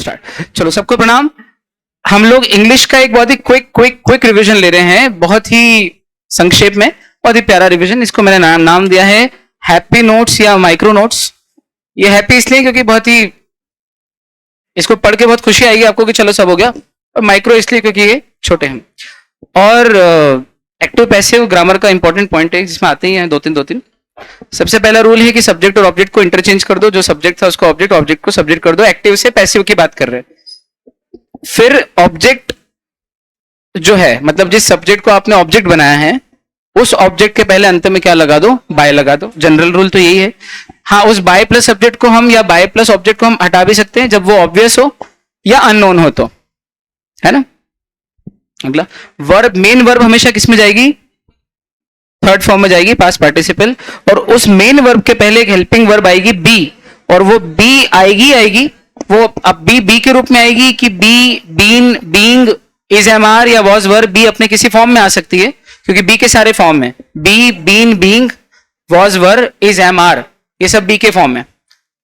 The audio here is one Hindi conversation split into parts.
स्टार्ट। चलो सबको प्रणाम। हम लोग इंग्लिश का एक बहुत ही क्विक रिवीजन ले रहे हैं, बहुत ही संक्षेप में, बहुत ही प्यारा रिवीजन। इसको मैंने नाम दिया है हैप्पी नोट्स या माइक्रो नोट्स। ये हैप्पी इसलिए क्योंकि बहुत ही इसको पढ़ के बहुत खुशी आएगी आपको कि चलो सब हो गया, और माइक्रो इसलिए क्योंकि ये छोटे हैं। और एक्टिव पैसिव ग्रामर का इंपॉर्टेंट पॉइंट है जिसमें आते ही हैं दो तीन। सबसे पहला रूल है कि सब्जेक्ट और ऑब्जेक्ट को इंटरचेंज कर दो, जो सब्जेक्ट था उसको ऑब्जेक्ट, ऑब्जेक्ट को सब्जेक्ट कर दो। एक्टिव से पैसिव की बात कर रहे हैं। फिर ऑब्जेक्ट जो है, मतलब जिस सब्जेक्ट को आपने ऑब्जेक्ट बनाया है उस ऑब्जेक्ट के पहले अंत में क्या लगा दो, बाय लगा दो। जनरल रूल तो यही है। हाँ, उस बाय प्लस सब्जेक्ट को हम या बाय प्लस ऑब्जेक्ट को हम हटा भी सकते हैं जब वो ऑब्वियस हो या अननोन हो, तो है ना। अगला वर्ब, मेन वर्ब हमेशा किस में जाएगी, थर्ड फॉर्म में जाएगी, पास्ट पार्टिसिपल। और उस मेन वर्ब के पहले एक हेल्पिंग वर्ब आएगी बी, और वो बी आएगी वो अब बी के रूप में आएगी कि be, been, being, is, am, are या वॉज वर्ब। बी अपने किसी फॉर्म में आ सकती है क्योंकि बी के सारे फॉर्म में be, been, being, was verb, is, am, are, ये सब बी के फॉर्म में।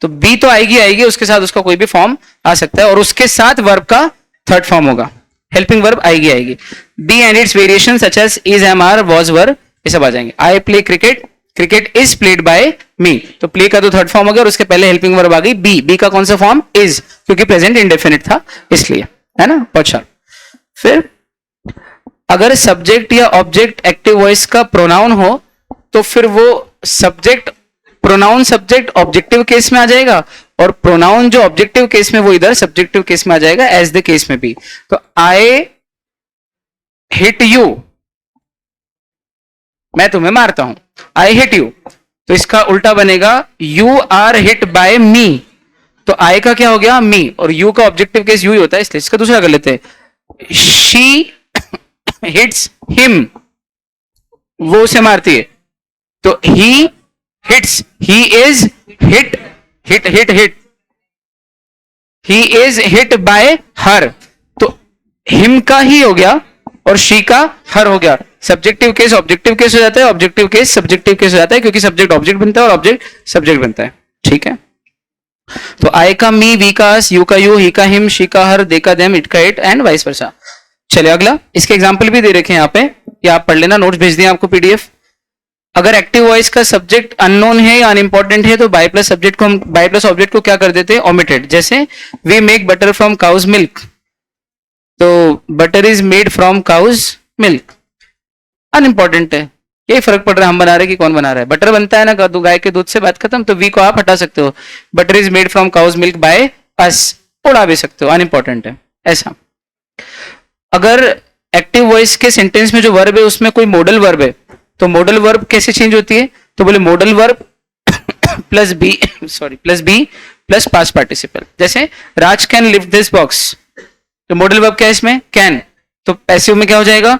तो बी तो आएगी, उसके साथ उसका कोई भी फॉर्म आ सकता है और उसके साथ वर्ब का थर्ड फॉर्म होगा, हेल्पिंग वर्ब आएगी। Be and its variation such as is, am, are, was verb, ये सब आ जाएंगे। I play cricket, cricket is played by me, तो प्ले का तो थर्ड फॉर्म हो गया और उसके पहले हेल्पिंग वर्ब आ गई बी। बी का कौन सा फॉर्म, इज, क्योंकि प्रेजेंट इंडेफिनिट था इसलिए, है ना। अच्छा, फिर अगर सब्जेक्ट या ऑब्जेक्ट एक्टिव वॉइस का प्रोनाउन हो तो फिर वो subject, pronoun subject objective case में आ जाएगा और प्रोनाउन जो ऑब्जेक्टिव केस में वो इधर सब्जेक्टिव केस में आ जाएगा, एज द केस में भी। तो आई हिट यू, मैं तुम्हें मारता हूं, आई हिट यू, तो इसका उल्टा बनेगा you are hit by me. तो आई का क्या हो गया, मी, और यू का ऑब्जेक्टिव केस यू ही होता है, इसलिए इसका दूसरा कर लेते हैं। शी हिट्स हिम, वो उसे मारती है, तो he hits, he is hit, he is hit by हर, तो हिम का ही हो गया और शी का हर हो गया। सब्जेक्टिव केस ऑब्जेक्टिव केस हो जाता है, ऑब्जेक्टिव केस सब्जेक्टिव केस हो जाता है, क्योंकि सब्जेक्ट ऑब्जेक्ट बनता है और ऑब्जेक्ट सब्जेक्ट बनता है। ठीक है, तो आई का मी, वी का अस, यू का यू, ही का हिम, शी का हर, दे का देम, इट का इट एंड वाइस वर्सा। चलिए अगला, इसके एग्जाम्पल भी दे रखे हैं यहाँ पे, या आप पढ़ लेना, नोट्स भेज दिए आपको पीडीएफ। अगर एक्टिव वॉइस का सब्जेक्ट अननोन है या अनइंपॉर्टेंट है तो बाय प्लस सब्जेक्ट को हम, बाय प्लस ऑब्जेक्ट को क्या कर देते हैं, ओमिटेड। जैसे we make butter from cause milk, तो butter is made from cause milk, unimportant है, यही फर्क पड़ रहा है हम बना रहे कि कौन बना रहा है। बटर बनता है ना गाय के दूध से, बात खत्म। तो वी को आप हटा सकते हो, butter is made from cause milk by us, उड़ा भी सकते हो, अनइंपॉर्टेंट है ऐसा। अगर एक्टिव वॉइस के सेंटेंस में जो वर्ब है उसमें कोई मॉडल वर्ब है, तो मॉडल वर्ब कैसे चेंज होती है, तो बोले modal verb plus be plus past participle. जैसे Raj can lift this box, तो मॉडल वर्ब क्या है इसमें, कैन, तो पैसिव में क्या हो जाएगा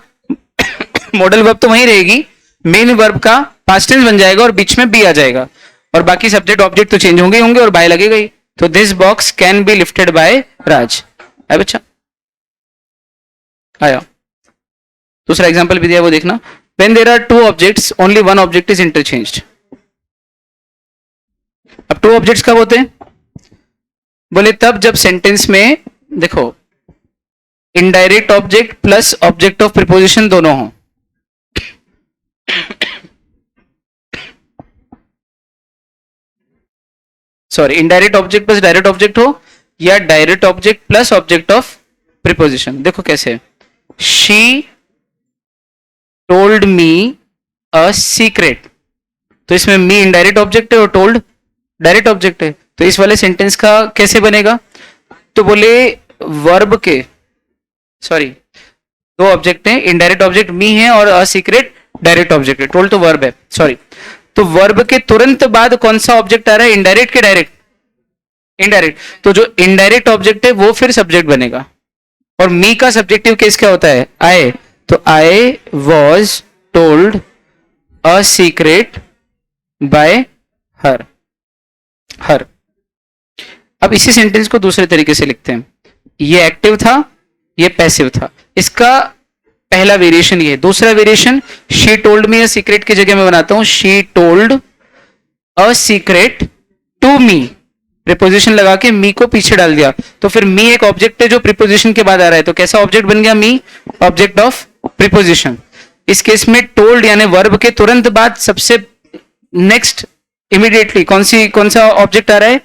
मॉडल वर्ब तो वहीं रहेगी, मेन वर्ब का पास्ट टेंस बन जाएगा और बीच में बी आ जाएगा, और बाकी सब्जेक्ट ऑब्जेक्ट तो चेंज होंगे और बाय लगेगा ही। तो this box can be lifted by Raj. है बच्चा, आया। दूसरा एग्जांपल भी दिया, वो देखना। When there are two objects, only one object is interchanged. अब टू ऑब्जेक्ट्स कब होते हैं, बोले तब जब सेंटेंस में देखो indirect object plus object of preposition दोनों हो। Sorry, indirect object plus direct object हो या direct object plus object of preposition. देखो कैसे, she told me a secret, तो इसमें मी इनडायरेक्ट ऑब्जेक्ट है और टोल्ड डायरेक्ट ऑब्जेक्ट है, तो इस वाले सेंटेंस का कैसे बनेगा, तो बोले वर्ब के, सॉरी दो ऑब्जेक्ट हैं, इनडायरेक्ट ऑब्जेक्ट मी है और अ सीक्रेट डायरेक्ट ऑब्जेक्ट है, टोल्ड तो वर्ब है, सॉरी। तो वर्ब के तुरंत बाद कौन सा ऑब्जेक्ट आ रहा है, इनडायरेक्ट के डायरेक्ट, इनडायरेक्ट, तो जो इनडायरेक्ट ऑब्जेक्ट है वो फिर सब्जेक्ट बनेगा। और मी का सब्जेक्टिव केस क्या होता है, आई, तो I was told a secret by her, her. अब इसी सेंटेंस को दूसरे तरीके से लिखते हैं, ये एक्टिव था, ये पैसिव था, इसका पहला वेरिएशन ये, दूसरा variation she told me a secret की जगह मैं बनाता हूं she told a secret to me, preposition लगा के मी को पीछे डाल दिया, तो फिर मी एक ऑब्जेक्ट है जो प्रीपोजिशन के बाद आ रहा है, तो कैसा ऑब्जेक्ट बन गया मी? Object of preposition. इस केस में टोल्ड यानी वर्ब के तुरंत बाद सबसे नेक्स्ट इमीडिएटली कौन सा ऑब्जेक्ट आ रहा है?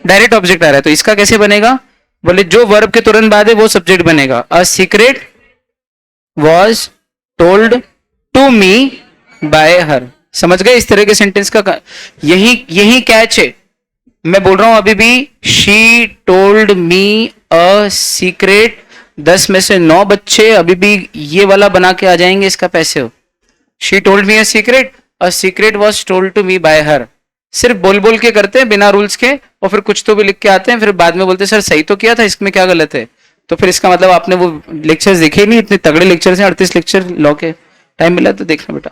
डायरेक्ट ऑब्जेक्ट आ रहा है, तो इसका कैसे बनेगा? बोले जो वर्ब के तुरंत बाद है वो सब्जेक्ट बनेगा। A secret was told to me by her. समझ गए इस तरह के सेंटेंस का? यही कैच है। मैं बोल रहा हूं अभी भी, she told me a secret, 10 में से 9 बच्चे अभी भी ये वाला बना के आ जाएंगे, इसका पैसे हो। She told me a secret was told to me by her. सिर्फ बोल बोल के करते हैं बिना रूल्स के, और फिर कुछ तो भी लिख के आते हैं, फिर बाद में बोलते हैं सर सही तो किया था, इसमें क्या गलत है? तो फिर इसका मतलब आपने वो लेक्चर्स देखे नहीं, इतने तगड़े लेक्चर्स हैं, 38 लेक्चर लॉ के। टाइम मिला तो देखना बेटा।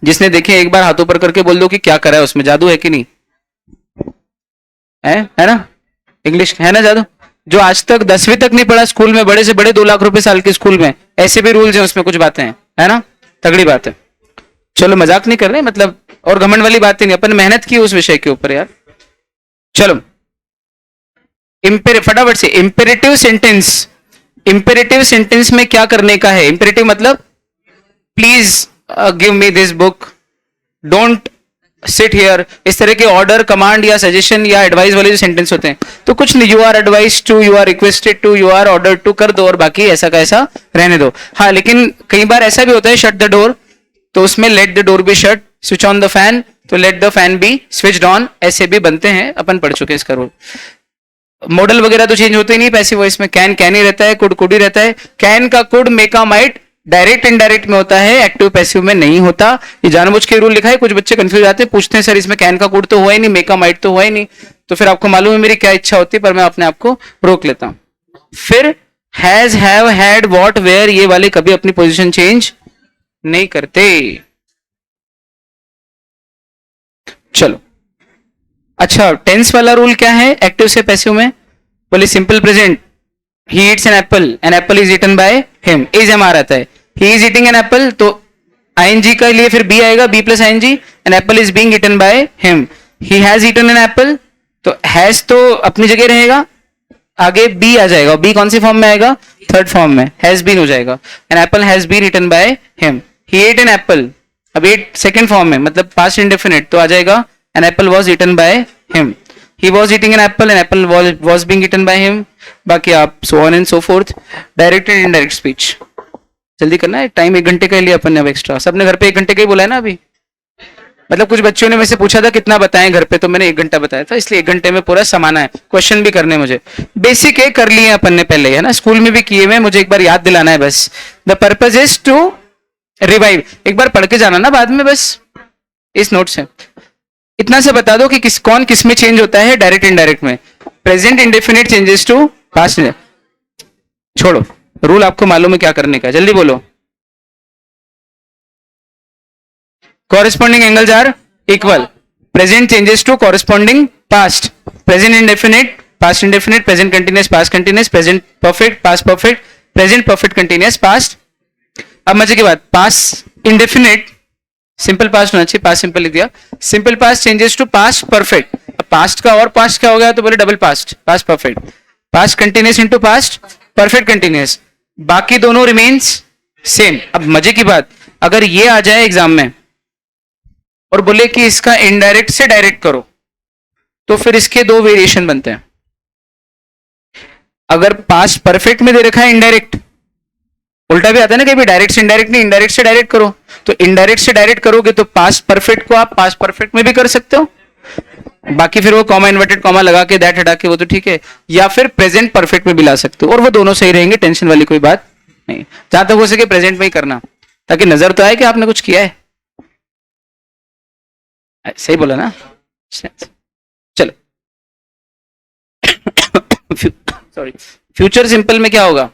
जिसने देखे एक बार हाथ ऊपर करके बोल दो कि क्या करा है उसमें, जादू है कि नहीं है ना? इंग्लिश है ना जादू? जो आज तक 10वीं तक नहीं पढ़ा स्कूल में, बड़े से बड़े 2 लाख रुपए साल के स्कूल में, ऐसे भी रूल्स हैं उसमें, कुछ बातें हैं, है ना? तगड़ी बात है। चलो मजाक नहीं कर रहे मतलब, और घमंड वाली बात ही नहीं, अपन मेहनत की उस विषय के ऊपर यार। चलो फटाफट से इंपेरेटिव सेंटेंस। इंपेरेटिव सेंटेंस में क्या करने का है? इंपेरेटिव मतलब please give me this book, don't sit here, इस तरह के ऑर्डर, कमांड या सजेशन या एडवाइस वाले जो सेंटेंस होते हैं, तो कुछ नहीं, you are advise to, you are requested to, you are order to कर दो, और बाकी ऐसा का ऐसा रहने दो। हाँ लेकिन कई बार ऐसा भी होता है शट द डोर, तो उसमें let the door be shut, switch on the fan, तो let the fan be switched on, ऐसे भी बनते हैं, अपन पढ़ चुके हैं इसका रूल। मॉडल वगैरह तो चेंज होते ही नहीं पैसिव वॉइस में, कैन ही रहता है, कुड ही रहता है। कैन का कुड, मेका माइट डायरेक्ट इनडायरेक्ट में होता है, एक्टिव पैसिव में नहीं होता। ये जानबूझ के रूल लिखा है, कुछ बच्चे कंफ्यूज आते हैं, पूछते हैं सर इसमें कैन का कुड तो हुआ ही नहीं, मेका माइट तो हुआ ही नहीं, तो फिर आपको मालूम है मेरी क्या इच्छा होती है, पर मैं अपने आप को रोक लेता हूं। फिर has, have, had, what, where, ये वाले कभी अपनी पोजीशन चेंज नहीं करते। चलो अच्छा, टेंस वाला रूल क्या है एक्टिव से पैसिव में? बोले simple present, he eats an apple is eaten by him, is am आ रहता है, he is eating an apple, तो आईएनजी के लिए फिर बी आएगा, be plus ING, an apple is being eaten by him. He has eaten an apple, तो हैज तो अपनी जगह रहेगा, आगे बी आ जाएगा, बी कौन सी फॉर्म में आएगा? थर्ड फॉर्म में, हैज बीन हो जाएगा, an apple has been eaten by him. He ate an apple, अब एट सेकंड फॉर्म में, मतलब पास्ट इंडेफिनिट, तो आ जाएगा an apple was eaten by him. He was eating an apple was being eaten by him। बाकी आप so on and so forth, direct and indirect speech. जल्दी करना है, टाइम 1 घंटे का लिया अपन ने अब एक्स्ट्रा, सबने घर पे 1 घंटे का ही बोला है ना अभी। मतलब कुछ बच्चों ने मुझसे पूछा था कितना बताएं घर पे, तो मैंने 1 घंटा बताया था, इसलिए 1 घंटे में पूरा समाना है। क्वेश्चन भी करने मुझे बेसिक है, कर लिए अपन ने पहले, है ना, स्कूल में भी किए हुए, मुझे एक बार याद दिलाना है बस। The purpose is to revive, एक बार पढ़ के जाना ना बाद में, बस इस नोट से इतना से बता दो कि कौन किस में चेंज होता है, डायरेक्ट इनडायरेक्ट में। Present indefinite changes to past. छोड़ो, रूल आपको मालूम है क्या करने का, जल्दी बोलो। Corresponding angles are equal, present changes to corresponding past, present indefinite past indefinite, present continuous past continuous, present perfect past perfect, present perfect continuous past. अब मजे की बात, पास्ट इंडेफिनिट सिंपल पास्ट होना चाहिए, पास्ट सिंपल लिख दिया, simple past changes to past perfect. अब पास्ट का और पास्ट क्या हो गया, तो बोले double past, past perfect, past continuous into past perfect continuous, बाकी दोनों रिमेन्स सेम। अब मजे की बात, अगर ये आ जाए एग्जाम में और बोले कि इसका इनडायरेक्ट से डायरेक्ट करो, तो फिर इसके 2 वेरिएशन बनते हैं। अगर पास्ट परफेक्ट में दे रखा है इनडायरेक्ट, उल्टा भी आता है ना कहीं भी, डायरेक्ट से इनडायरेक्ट नहीं, इनडायरेक्ट से डायरेक्ट करो, तो इनडायरेक्ट से डायरेक्ट करोगे तो पास्ट परफेक्ट को आप पास्ट परफेक्ट में भी कर सकते हो, बाकी फिर वो कॉमा इन्वर्टेड कॉमा लगा के दैट हटा के वो तो ठीक है, या फिर प्रेजेंट परफेक्ट में भी ला सकते हो, और वो दोनों सही रहेंगे, टेंशन वाली कोई बात नहीं। जहां तक हो सके प्रेजेंट में ही करना, ताकि नजर तो आए कि आपने कुछ किया है। सही बोला ना? चलो सॉरी, फ्यूचर सिंपल में क्या होगा?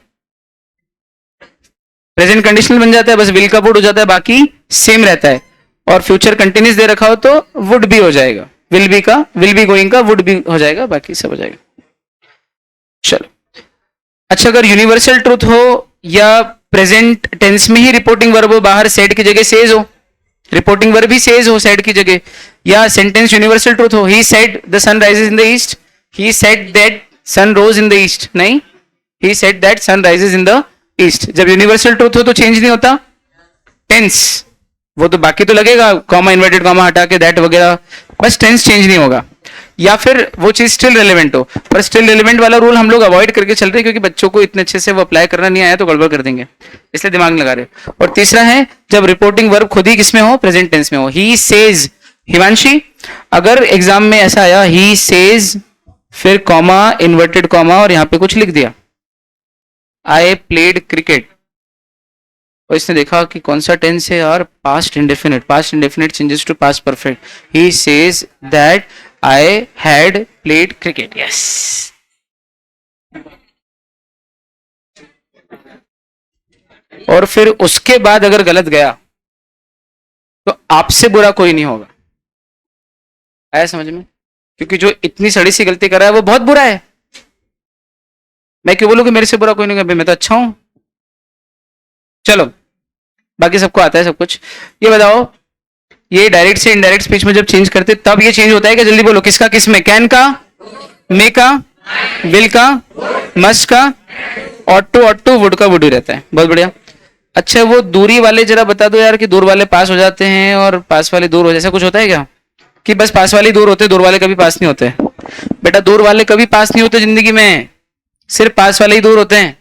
प्रेजेंट कंडीशनल बन जाता है, बस विल का वुड हो जाता है, बाकी सेम रहता है। और फ्यूचर कंटिन्यूस दे रखा हो तो वुड भी हो जाएगा, विल बी गोइंग का वुड भी हो जाएगा, बाकी सब हो जाएगा। चलो अच्छा, अगर यूनिवर्सल ट्रूथ हो या प्रेजेंट टेंस में ही रिपोर्टिंग वर्ब हो, बाहर सेड की जगह सेज हो, रिपोर्टिंग वर्ब ही सेज हो said की जगह, या सेंटेंस यूनिवर्सल ट्रूथ हो, he said the sun rises in the east, he said that sun rose in the east, नहीं, he said that sun rises in the east. जब यूनिवर्सल ट्रूथ हो तो चेंज नहीं होता टेंस, वो तो बाकी तो लगेगा, कॉमा इन्वर्टेड कॉमा हटा के दैट वगैरह, बस टेंस चेंज नहीं होगा। या फिर वो चीज स्टिल रेलेवेंट हो, पर स्टिल रेलेवेंट वाला रूल हम लोग अवॉइड करके चल रहे हैं क्योंकि बच्चों को इतने अच्छे से वो अप्लाई करना नहीं आया तो गड़बड़ कर देंगे, इसलिए दिमाग में लगा रहे। और तीसरा है जब रिपोर्टिंग वर्ब खुद ही किसमें हो, प्रेजेंट टेंस में हो। ही सेज, हिमांशी अगर एग्जाम में ऐसा आया ही सेज फिर कॉमा इन्वर्टेड कॉमा और यहां पे कुछ लिख दिया, आई प्लेड क्रिकेट, और इसने देखा कि कौन सा टेंस है यार, past indefinite, past indefinite changes to past perfect, he says that I had played cricket, yes. और फिर उसके बाद अगर गलत गया तो आपसे बुरा कोई नहीं होगा, आया समझ में? क्योंकि जो इतनी सड़ी सी गलती कर रहा है वो बहुत बुरा है। मैं क्यों बोलूं कि मेरे से बुरा कोई नहीं होगा, मैं तो अच्छा हूं। चलो बाकी सबको आता है सब कुछ। ये बताओ, ये डायरेक्ट से इनडायरेक्ट स्पीच में जब चेंज करते तब ये चेंज होता है क्या? जल्दी बोलो, किसका किस में? कैन का, मे का, विल का, मस्ट का, ऑट टू वुड का वुड ही रहता है। बहुत बढ़िया। अच्छा वो दूरी वाले जरा बता दो यार, कि दूर वाले पास हो जाते हैं और पास वाले दूर हो, जैसा कुछ होता है क्या? कि बस पास वाले दूर होते, दूर वाले कभी पास नहीं होते? बेटा दूर वाले कभी पास नहीं होते जिंदगी में, सिर्फ पास वाले ही दूर होते हैं।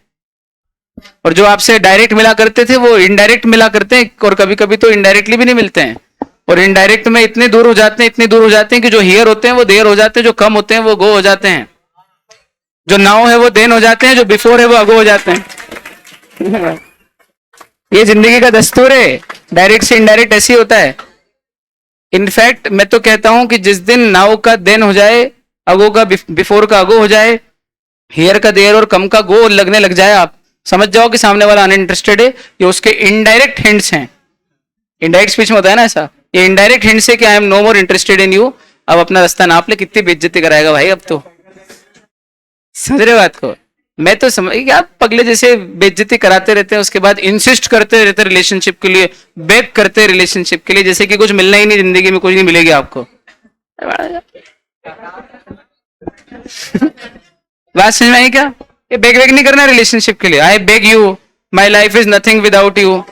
और जो आपसे डायरेक्ट मिला करते थे वो इनडायरेक्ट मिला करते हैं, और कभी कभी तो इनडायरेक्टली भी नहीं मिलते हैं। और इनडायरेक्ट में इतने दूर हो जाते हैं, इतने दूर हो जाते हैं कि जो हियर होते हैं वो देर हो जाते हैं, जो कम होते हैं वो गो हो जाते हैं, जो नाउ है वो देन हो जाते हैं, जो बिफोर है वो अगो हो जाते हैं। ये जिंदगी का दस्तूर है, डायरेक्ट से इनडायरेक्ट ऐसे ही होता है। इनफैक्ट मैं तो कहता हूं कि जिस दिन नाउ का देन हो जाए, अगो का बिफोर का अगो हो जाए, हियर का देर और कम का गो लगने लग जाए, आप समझ जाओ कि सामने वाला अनइंटरेस्टेड है। ये उसके इनडायरेक्ट हिंट्स हैं। इनडायरेक्ट स्पीच में होता है ना ऐसा, ये इनडायरेक्ट हिंट से कि I am no more interested in you. अब अपना रास्ता नाप ले, कितनी बेइज्जती कराएगा भाई अब तो, समझ रहे बात को? मैं तो समझ, आप पगले जैसे बेइज्जती कराते रहते हैं, उसके बाद इंसिस्ट करते रहते हैं रिलेशनशिप के लिए, बेग करते हैं रिलेशनशिप के लिए, जैसे कि कुछ मिलना ही नहीं, जिंदगी में कुछ नहीं मिलेगी आपको। बात समझ में आई क्या? ये बेग वेग नहीं करना रिलेशनशिप के लिए। I beg you, my life is nothing without you,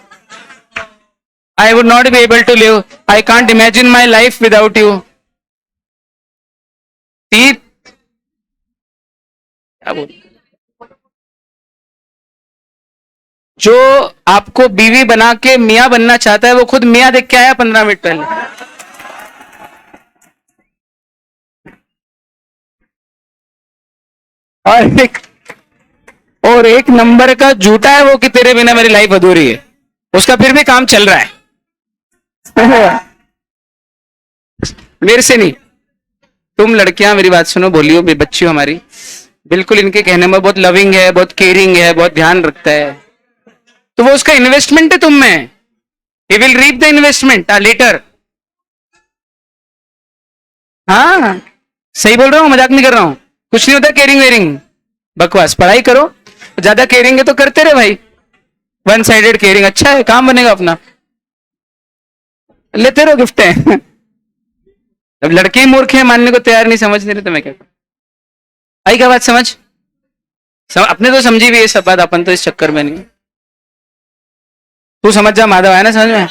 I would not be able to live, I can't imagine my life without you. जो आपको बीवी बना के मियां बनना चाहता है वो खुद मियां देख के आया 15 मिनट पहले। और एक नंबर का झूठा है वो कि तेरे बिना मेरी लाइफ अधूरी है, उसका फिर भी काम चल रहा है। मेरे से नहीं। तुम लड़कियां मेरी बात सुनो, बोलियो, बच्ची हो हमारी, बिल्कुल इनके कहने में बहुत लविंग है, बहुत केयरिंग है, बहुत ध्यान रखता है, तो वो उसका इन्वेस्टमेंट है तुम में। He will reap the investment later. हाँ सही बोल रहा हूं, मजाक नहीं कर रहा हूं। कुछ नहीं होता केयरिंग वेयरिंग, बकवास। पढ़ाई करो, ज्यादा केयरिंग है तो करते रहे भाई। वन साइडेड केयरिंग अच्छा है, काम बनेगा अपना, लेते रहो गिफ्ट है। अब लड़के ही मूर्ख हैं, मानने को तैयार नहीं, समझ नहीं रहे तो मैं क्या। आई क्या बात समझ? अपने तो समझी भी ये सब बात, अपन तो इस चक्कर में नहीं। तू समझ जा माधव, है ना समझ में?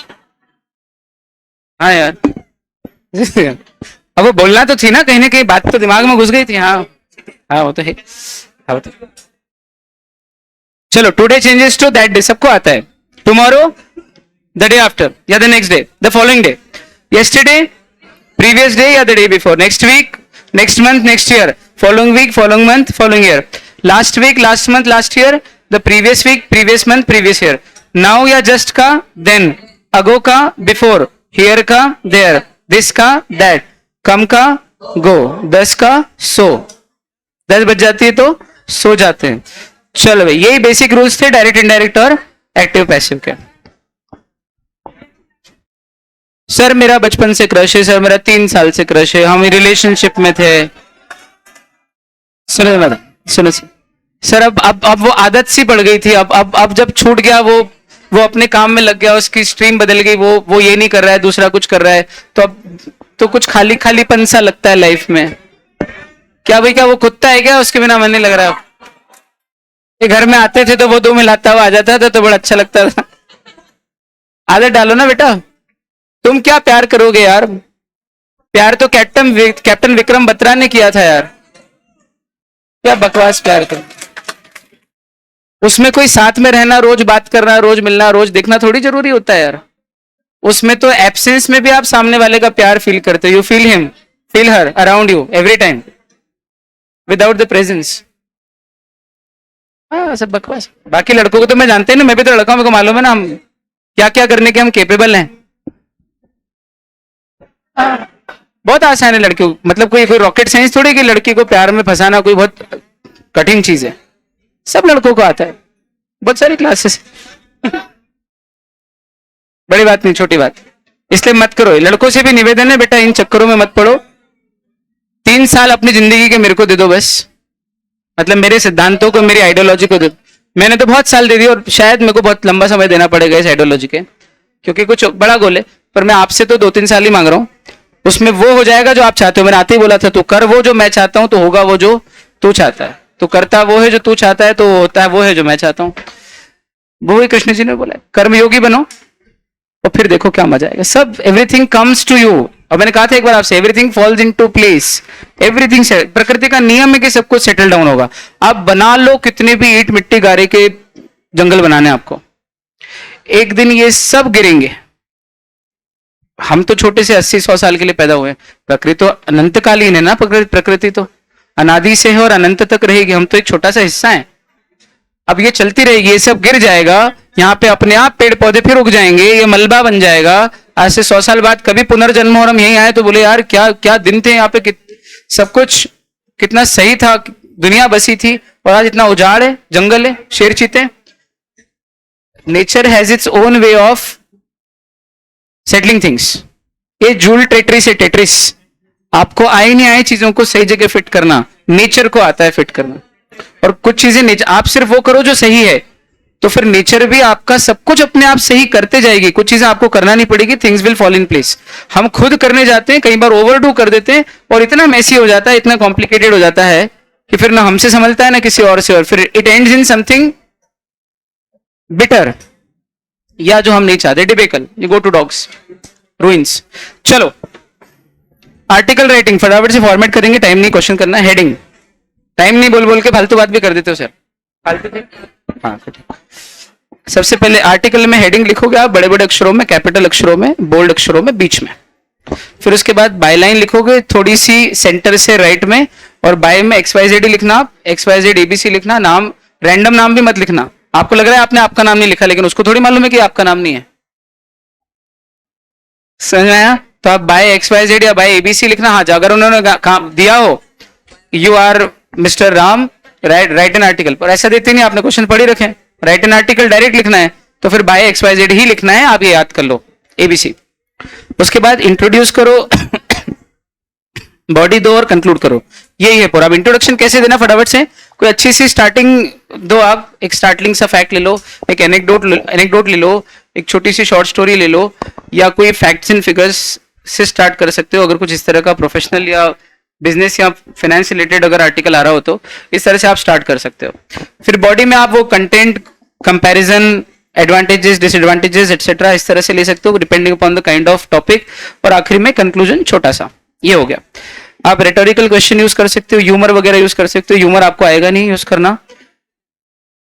हाँ यार। अब वो बोलना तो थी ना, कहीं ना कहीं बात तो दिमाग में घुस गई थी। हाँ हाँ वो तो है, हाँ वो तो। चलो today changes to that day, सबको आता है। टुमारो, द डे आफ्टर या the next day, the following day, yesterday, previous day या the day before, next week, next month, next year, following week, following month, following year, last week, last month, last year, the previous week, previous month, previous year, now या जस्ट का देन, अगो का बिफोर, हियर का देयर, दिस का दैट, कम का गो, 10 का सो, 10 बज जाती है तो सो जाते हैं। चलो भाई, यही बेसिक रूल्स थे डायरेक्ट, इनडायरेक्ट और एक्टिव पैसिव के। सर मेरा बचपन से क्रश है, सर मेरा 3 साल से क्रश है, हम रिलेशनशिप में थे। सुनो मैडम, सुनो सर, अब वो आदत सी पड़ गई थी, अब जब छूट गया वो वो अपने काम में लग गया, उसकी स्ट्रीम बदल गई, वो ये नहीं कर रहा है, दूसरा कुछ कर रहा है, तो अब तो कुछ खाली खालीपन सा लगता है लाइफ में। क्या भाई, क्या वो कुत्ता है क्या, उसके बिना मन नहीं लग रहा है? ये घर में आते थे तो वो 2 मिलाता हुआ आ जाता था तो बड़ा अच्छा लगता था। आदत डालो ना बेटा। तुम क्या प्यार करोगे यार, प्यार तो कैप्टन विक्रम बत्रा ने किया था यार। क्या बकवास प्यार कर, उसमें कोई साथ में रहना, रोज बात करना, रोज मिलना, रोज देखना थोड़ी जरूरी होता है यार। उसमें तो एब्सेंस में भी आप सामने वाले का प्यार फील करते हो, you feel him, feel her around you every time without the presence. हाँ सब बकवास। बाकी लड़कों को तो मैं जानते हैं ना, मैं भी तो लड़का हूं, मेरे को मालूम है ना हम क्या क्या करने के हम केपेबल हैं। हाँ, बहुत आसान है लड़कियों, मतलब कोई कोई रॉकेट साइंस थोड़ी कि लड़की को प्यार में फंसाना कोई बहुत कठिन चीज है, सब लड़कों को आता है, बहुत सारी क्लासेस। बड़ी बात नहीं, छोटी बात, इसलिए मत करो। लड़कों से भी निवेदन है बेटा, इन चक्करों में मत पड़ो। 3 साल अपनी जिंदगी के मेरे को दे दो बस, मतलब मेरे सिद्धांतों को, मेरी आइडियोलॉजी को दे। मैंने तो बहुत साल दे दिए और शायद मेरे को बहुत लंबा समय देना पड़ेगा इस आइडियोलॉजी के, क्योंकि कुछ बड़ा गोल है। पर मैं आपसे तो 2-3 साल ही मांग रहा हूं, उसमें वो हो जाएगा जो आप चाहते हो। मैंने आते ही बोला था, तो कर वो जो मैं चाहता हूं तो होगा वो जो तू चाहता है, तो करता वो है जो तू चाहता है, तो होता है वो है जो मैं चाहता हूं। वो ही कृष्ण जी ने बोला, कर्मयोगी बनो और फिर देखो क्या मजा आएगा। सब एवरीथिंग कम्स टू यू। और मैंने कहा था एक बार आपसे, everything falls into place, everything. प्रकृति का नियम है कि सब कुछ सेटल डाउन होगा। आप बना लो कितने भी ईंट मिट्टी गारे के जंगल बनाने आपको, एक दिन ये सब गिरेंगे। हम तो छोटे से 80-100 साल के लिए पैदा हुए, प्रकृति तो अनंतकालीन है ना। प्रकृति तो अनादि से है और अनंत तक रहेगी, हम तो एक छोटा सा हिस्सा है। अब ये चलती रहेगी, ये सब गिर जाएगा, यहाँ पे अपने आप पेड़ पौधे फिर उग जाएंगे, ये मलबा बन जाएगा। आज से 100 साल बाद कभी पुनर्जन्म और हम यहीं आए तो बोले यार क्या क्या दिन थे यहाँ पे, सब कुछ कितना सही था, दुनिया बसी थी, और आज इतना उजाड़ है, जंगल है, शेर चीते। Nature has its own way of settling things. ये जूल टेट्रिस है, टेट्रिस। आपको आए नहीं आए चीजों को सही जगह फिट करना, नेचर को आता है फिट करना। और कुछ चीजें नेचर, आप सिर्फ वो करो जो सही है, तो फिर नेचर भी आपका सब कुछ अपने आप सही करते जाएगी। कुछ चीजें आपको करना नहीं पड़ेगी, things will fall in place. हम खुद करने जाते हैं, कई बार ओवरडू कर देते हैं और इतना मैसी हो जाता है, इतना कॉम्प्लिकेटेड हो जाता है कि फिर ना हमसे संभलता है ना किसी और से, और फिर it ends in something bitter, या जो हम नहीं चाहते, debacle, you go to dogs, ruins. चलो आर्टिकल राइटिंग फटाफट से फॉर्मेट करेंगे, टाइम नहीं क्वेश्चन करना। हेडिंग, टाइम नहीं बोल बोल के फालतू बात भी कर देते हो सर, फालतू। हाँ सबसे पहले आर्टिकल में हेडिंग लिखोगे आप बड़े बड़े अक्षरों में, कैपिटल अक्षरों में, बोल्ड अक्षरों में, बीच में। फिर उसके बाद बायलाइन लिखोगे थोड़ी सी सेंटर से राइट में, और बाय में XYZ लिखना, आप XYZ ABC लिखना। नाम रैंडम नाम भी मत लिखना। आपको लग रहा है आपने आपका नाम नहीं लिखा, लेकिन उसको थोड़ी मालूम है कि आपका नाम नहीं है, समझ में आया? तो आप बाय XYZ या बाय ABC लिखना। हाँ अगर उन्होंने दिया हो you are mister Ram, write an article, पर ऐसा देते नहीं, आपने क्वेश्चन पढ़ ही रखे, राइट एन आर्टिकल डायरेक्ट लिखना है, तो फिर बाय XYZ ही लिखना है, आप ये याद कर लो, ABC। उसके बाद इंट्रोड्यूस करो, बॉडी दो और कंक्लूड करो, यही है पूरा। अब इंट्रोडक्शन कैसे देना फटाफट से, कोई अच्छी सी स्टार्टिंग दो आप, एक स्टार्टिंग सा फैक्ट ले लो, एक एनेक्डोट ले लो, एक छोटी सी शॉर्ट स्टोरी ले लो, या कोई फैक्ट्स एंड फिगर्स से स्टार्ट कर सकते हो। अगर कुछ इस तरह का प्रोफेशनल या बिजनेस या फाइनेंस रिलेटेड अगर आर्टिकल आ रहा हो तो इस तरह से आप स्टार्ट कर सकते हो। फिर बॉडी में आप वो content, comparison, advantages, disadvantages etcetera इस तरह से ले सकते हो depending upon the kind of topic. और आखिरी में कंक्लूजन छोटा सा, ये हो गया। आप रेटोरिकल क्वेश्चन यूज कर सकते हो, ह्यूमर वगैरह यूज कर सकते हो। ह्यूमर आपको आएगा नहीं यूज करना,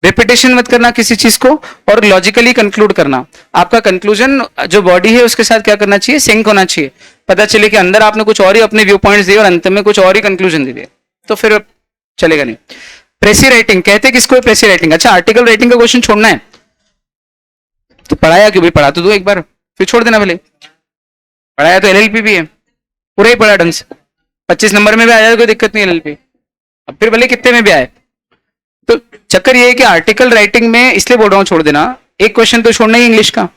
रिपीटेशन मत करना किसी चीज को, और लॉजिकली कंक्लूड करना। आपका कंक्लूजन जो बॉडी है उसके साथ क्या करना चाहिए, सिंक होना चाहिए। पता चले कि अंदर आपने कुछ और ही अपने व्यू पॉइंट्स दिए और अंत में कुछ और ही कंक्लूजन दे दिए, तो फिर चलेगा नहीं। प्रेसी राइटिंग कहते किसको है, प्रेसी राइटिंग। अच्छा आर्टिकल राइटिंग का क्वेश्चन छोड़ना है तो पढ़ाया क्यों भाई, पढ़ा तो दो एक बार फिर छोड़ देना भले। पढ़ाया तो LLP भी है, पूरा ही पढ़ा ढंग से, 25 नंबर में भी आ जाए कोई दिक्कत नहीं LLP, अब फिर भले कितने में भी आए। तो चक्कर ये है कि आर्टिकल राइटिंग में इसलिए बोल रहा हूं छोड़ देना, एक क्वेश्चन तो छोड़ना ही इंग्लिश का,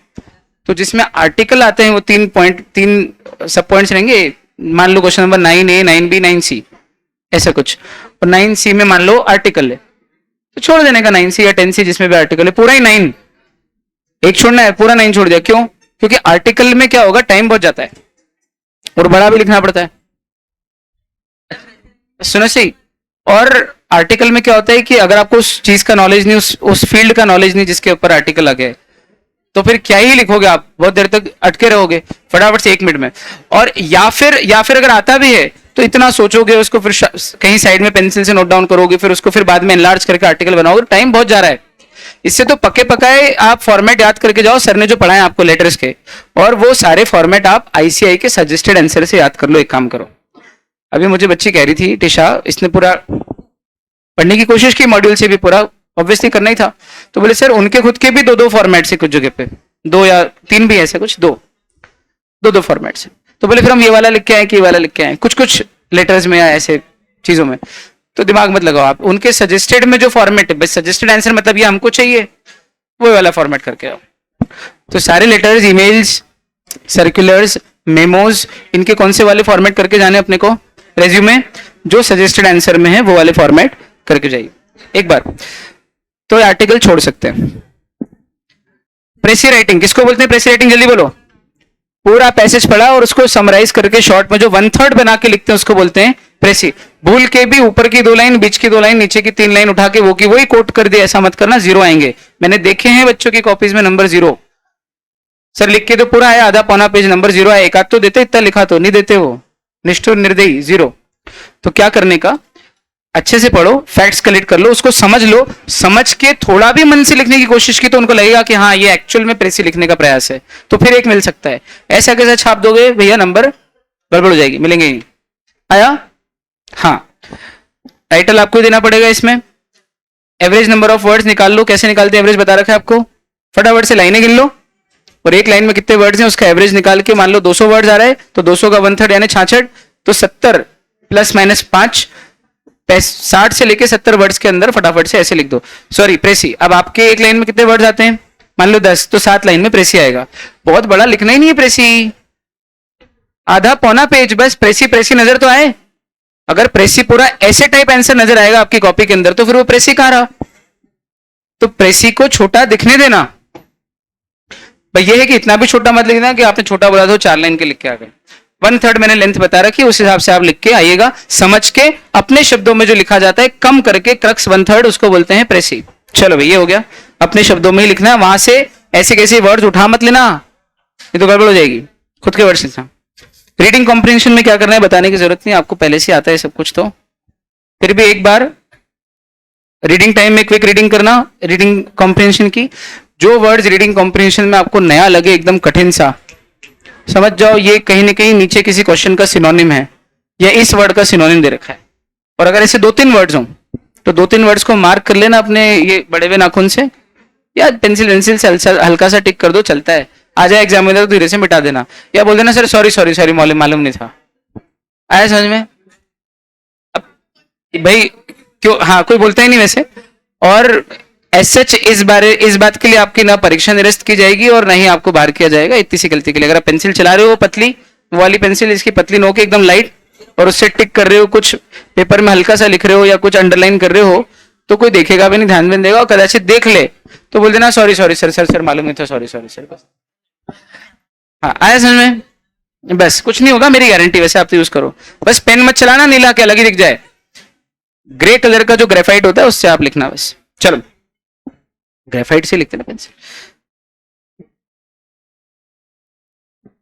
तो जिसमें आर्टिकल आते हैं वो 3 सब पॉइंट्स रहेंगे। मान लो question number 9A, 9B, 9C ऐसा कुछ, और 9C में मान लो आर्टिकल है तो छोड़ देने का 9C या 10C जिसमें भी आर्टिकल है, पूरा ही 9 एक छोड़ना है, पूरा 9 छोड़ दिया, क्यों? क्योंकि आर्टिकल में क्या होगा, टाइम बहुत जाता है और बड़ा भी लिखना पड़ता है। सुनो सही। और आर्टिकल में क्या होता है कि अगर आपको उस चीज का नॉलेज नहीं, उस फील्ड का नॉलेज नहीं जिसके ऊपर आर्टिकल लगे है, तो फिर क्या ही लिखोगे आप, बहुत देर तक अटके रहोगे, फटाफट से 1 मिनट में। और या फिर अगर आता भी है तो इतना सोचोगे उसको, फिर कहीं साइड में पेंसिल से नोट डाउन करोगे, फिर उसको फिर बाद में एनलार्ज करके आर्टिकल बनाओगे, टाइम बहुत जा रहा है। इससे तो पक्के पकाए आप फॉर्मेट याद करके जाओ, सर ने जो पढ़ाए आपको लेटर्स के, और वो सारे फॉर्मेट आप आईसीआई के सजेस्टेड आंसर से याद कर लो। एक काम करो, अभी मुझे बच्ची कह रही थी टिशा, इसने पूरा पढ़ने की कोशिश की, मॉड्यूल से भी पूरा ऑब्वियसली करना ही था, तो बोले सर उनके खुद के भी 2-2 फॉर्मेट से कुछ जगह पे, 2 या 3 भी ऐसे कुछ, 2-2 फॉर्मेट से। तो बोले फिर हम ये वाला लिख के आए कि ये वाला लिख के आए, कुछ कुछ लेटर्स में या ऐसे चीजों में, तो दिमाग मत लगाओ आप, उनके सजेस्टेड में जो फॉर्मेट है, बस सजेस्टेड आंसर मतलब ये हमको चाहिए, वो वाला फॉर्मेट करके आओ। तो सारे लेटर्स, ईमेल्स, सर्कुलर्स, मेमोज, इनके कौन से वाले फॉर्मेट करके जाने अपने को, रेज्यूमे जो सजेस्टेड आंसर में है वो वाले फॉर्मेट करके जाइए एक बार, तो आर्टिकल छोड़ सकते हैं। प्रेसी राइटिंग किसको बोलते हैं? प्रेसी राइटिंग जल्दी बोलो। पूरा पैसेज पढ़ा और उसको समराइज करके शॉर्ट में जो 1/3 बना के लिखते हैं उसको बोलते हैं प्रेसी। भूल के भी ऊपर की 2 लाइन, बीच की 2 लाइन, नीचे की 3 लाइन उठा के वो की वही कोट कर दे, ऐसा मत करना, 0 आएंगे। मैंने देखे हैं बच्चों की कॉपीज में नंबर 0, सर लिख के तो पूरा है, आधा पौना पेज नंबर 0 है, एक आध तो देते, इतना लिखा तो नहीं देते, वो निष्ठुर निर्दयी 0। तो क्या करने का, अच्छे से पढ़ो, फैक्ट्स कलेक्ट कर लो, उसको समझ लो, समझ के थोड़ा भी मन से लिखने की कोशिश की तो उनको लगेगा कि हाँ ये एक्चुअल में प्रेसी लिखने का प्रयास है, तो फिर एक मिल सकता है। ऐसा कैसा छाप दोगे भैया, नंबर गड़बड़ हो जाएगी, मिलेंगे ही। आया? हाँ, टाइटल आपको ही देना पड़ेगा इसमें। एवरेज नंबर ऑफ वर्ड्स निकाल लो, कैसे निकालते हैं एवरेज बता रखा है आपको, फटाफट से लाइनें गिन लो और एक लाइन में कितने वर्ड्स हैं उसका एवरेज निकाल के, मान लो 200 वर्ड्स आ रहा है तो 200 का 1/3 यानी 66, तो 70 ± 5, 60 से लेके 70 वर्ड्स के अंदर फटाफट से ऐसे लिख दो। सॉरी प्रेसी, अब आपके एक लाइन में कितने वर्ड्स आते हैं, मान लो 10, तो 7 लाइन में प्रेसी आएगा। बहुत बड़ा लिखना ही नहीं है प्रेसी, आधा पौना पेज बस, प्रेसी प्रेसी नजर तो आए। अगर प्रेसी पूरा ऐसे टाइप आंसर नजर आएगा आपकी कॉपी के अंदर तो फिर वो प्रेसी कहां रहा। तो प्रेसी को छोटा दिखने देना, भाई ये है कि इतना भी छोटा मत लिखना कि आपने छोटा बोला तो 4 लाइन के लिख के आ गए। 1/3 मैंने लेंथ बता रखी, उस हिसाब से आप लिख के आइएगा, समझ के अपने शब्दों में जो लिखा जाता है कम करके, क्रक्स 1/3 उसको बोलते हैं प्रेसी। चलो भाई ये हो गया, अपने शब्दों में ही लिखना, वहां से ऐसे कैसे वर्ड्स उठा मत लेना, ये तो गड़बड़ हो जाएगी, खुद के वर्ड्स लिखना। रीडिंग कॉम्प्रिहेंशन में क्या करना है बताने की जरूरत नहीं, आपको पहले से आता है सब कुछ, तो फिर भी एक बार रीडिंग टाइम में क्विक रीडिंग करना रीडिंग कॉम्प्रिहेंशन की। जो वर्ड्स रीडिंग कॉम्प्रिहेंशन में आपको नया लगे, एकदम कठिन सा, समझ जाओ ये कहीं ना कहीं नीचे किसी क्वेश्चन का सिनोनिम है या इस वर्ड का सिनोनिम दे रखा है। और अगर ऐसे 2-3 वर्ड्स हों तो 2-3 वर्ड्स को मार्क कर लेना अपने ये बड़े हुए नाखून से या पेंसिल से हल्का सा टिक कर दो, चलता है। आ जाए एग्जामिनर तो धीरे से मिटा देना या बोल देना सर सॉरी सॉरी सॉरी मालूम नहीं था। आया समझ में? अब भाई क्यों, हाँ कोई बोलता ही नहीं वैसे। और सच इस बात के लिए आपकी ना परीक्षा निरस्त की जाएगी और ना ही आपको बाहर किया जाएगा इतनी सी गलती के लिए। अगर आप पेंसिल चला रहे हो पतली वाली पेंसिल, इसकी पतली नोक एकदम लाइट, और उससे टिक कर रहे हो, कुछ पेपर में हल्का सा लिख रहे हो या कुछ अंडरलाइन कर रहे हो, तो कोई देखेगा भी नहीं, ध्यान भी नहीं देगा, और कदाचित देख ले तो बोल देना सॉरी सॉरी सर, सर मालूम नहीं था, सॉरी सॉरी सर, बस। हाँ आया समझ में? बस कुछ नहीं होगा, मेरी गारंटी, वैसे आप तो यूज करो, बस पेन मत चलाना, नीला के अलग ही दिख जाए, ग्रे कलर का जो ग्रेफाइट होता है उससे आप लिखना बस। चलो ग्रेफाइट से लिखते ना पेंसिल।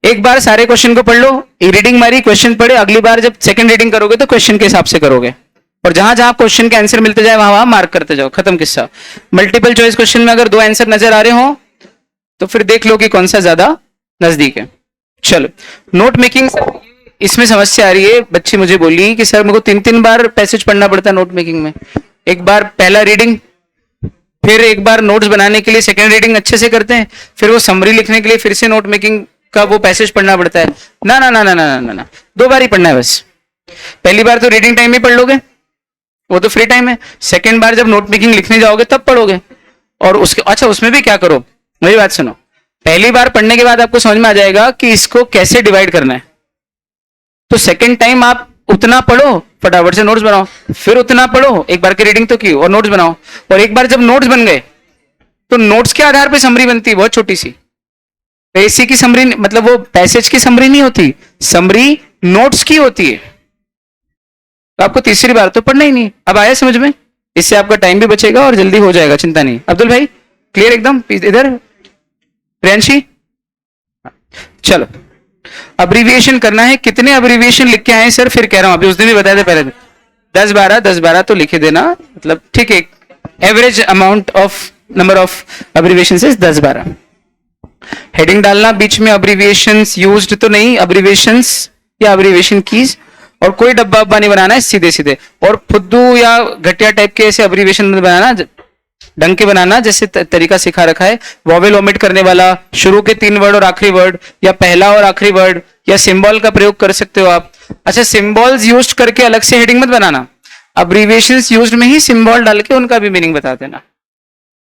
एक बार सारे क्वेश्चन को पढ़ लो, रीडिंग मारी, क्वेश्चन पढ़े, अगली बार जब सेकंड रीडिंग करोगे तो क्वेश्चन के हिसाब से करोगे, और जहां जहां क्वेश्चन के आंसर मिलते जाए वहां वहां मार्क करते जाओ, खत्म किस्सा। मल्टीपल चॉइस क्वेश्चन में अगर 2 आंसर नजर आ रहे हो तो फिर देख लो कि कौन सा ज्यादा नजदीक है। चलो नोट मेकिंग, इसमें समस्या आ रही है, बच्ची मुझे बोली कि सर मेरे को 3-3 बार पैसेज पढ़ना पड़ता है नोट मेकिंग में, एक बार पहला रीडिंग, फिर एक बार नोट्स बनाने के लिए सेकंड रीडिंग अच्छे से करते हैं, फिर वो समरी लिखने के लिए फिर से नोट मेकिंग का वो पैसेज पढ़ना पड़ता है। ना ना ना ना ना ना ना, 2 बार ही पढ़ना है बस। पहली बार तो रीडिंग टाइम में पढ़ लोगे, वो तो फ्री टाइम है, सेकंड बार जब नोट मेकिंग लिखने जाओगे तब पढ़ोगे। और उसके अच्छा उसमें भी क्या करो, मेरी बात सुनो, पहली बार पढ़ने के बाद आपको समझ में आ जाएगा कि इसको कैसे डिवाइड करना है, तो सेकंड टाइम आप उतना पढ़ो, फटाफट से नोट्स बनाओ, फिर उतना पढ़ो, एक बार की रीडिंग तो की और नोट्स बनाओ, और एक बार जब नोट्स बन गए तो नोट्स के आधार पे समरी बनती है बहुत छोटी सी। पैसे की समरी मतलब वो पैसेज की समरी नहीं होती, समरी नोट्स की होती है। तो आपको तीसरी बार तो पढ़ना ही नहीं। अब आया समझ में? इससे आपका टाइम भी बचेगा और जल्दी हो जाएगा, चिंता नहीं। अब्दुल भाई क्लियर एकदम? इधर प्रियांशी, चलो अब्रीविएशन करना है। कितने अब्रीविएशन लिख के आए सर? फिर कह रहा हूं, अभी उस दिन भी बताया था पहले 10-12 तो लिखे देना, मतलब ठीक है। Average amount of number of abbreviation is 10-12। Heading डालना बीच में, अब्रीविएशंस यूज्ड तो नहीं, अब्रीविएशंस या अब्रीविएशन कीज, और कोई डब्बा उब्बा नहीं बनाना है, सीधे सीधे। और फुद्दू या घटिया टाइप के ऐसे अब्रीविएशन बनाना, ढंग के बनाना जैसे तरीका सिखा रखा है। वॉवेल ओमिट करने वाला, शुरू के 3 वर्ड और आखिरी वर्ड, या पहला और आखिरी वर्ड, या सिंबल का प्रयोग कर सकते हो आप। अच्छा, सिंबल्स यूज करके अलग से हेडिंग मत बनाना, अब्रीविएशंस यूज्ड में ही सिंबल डाल के उनका भी मीनिंग बता देना,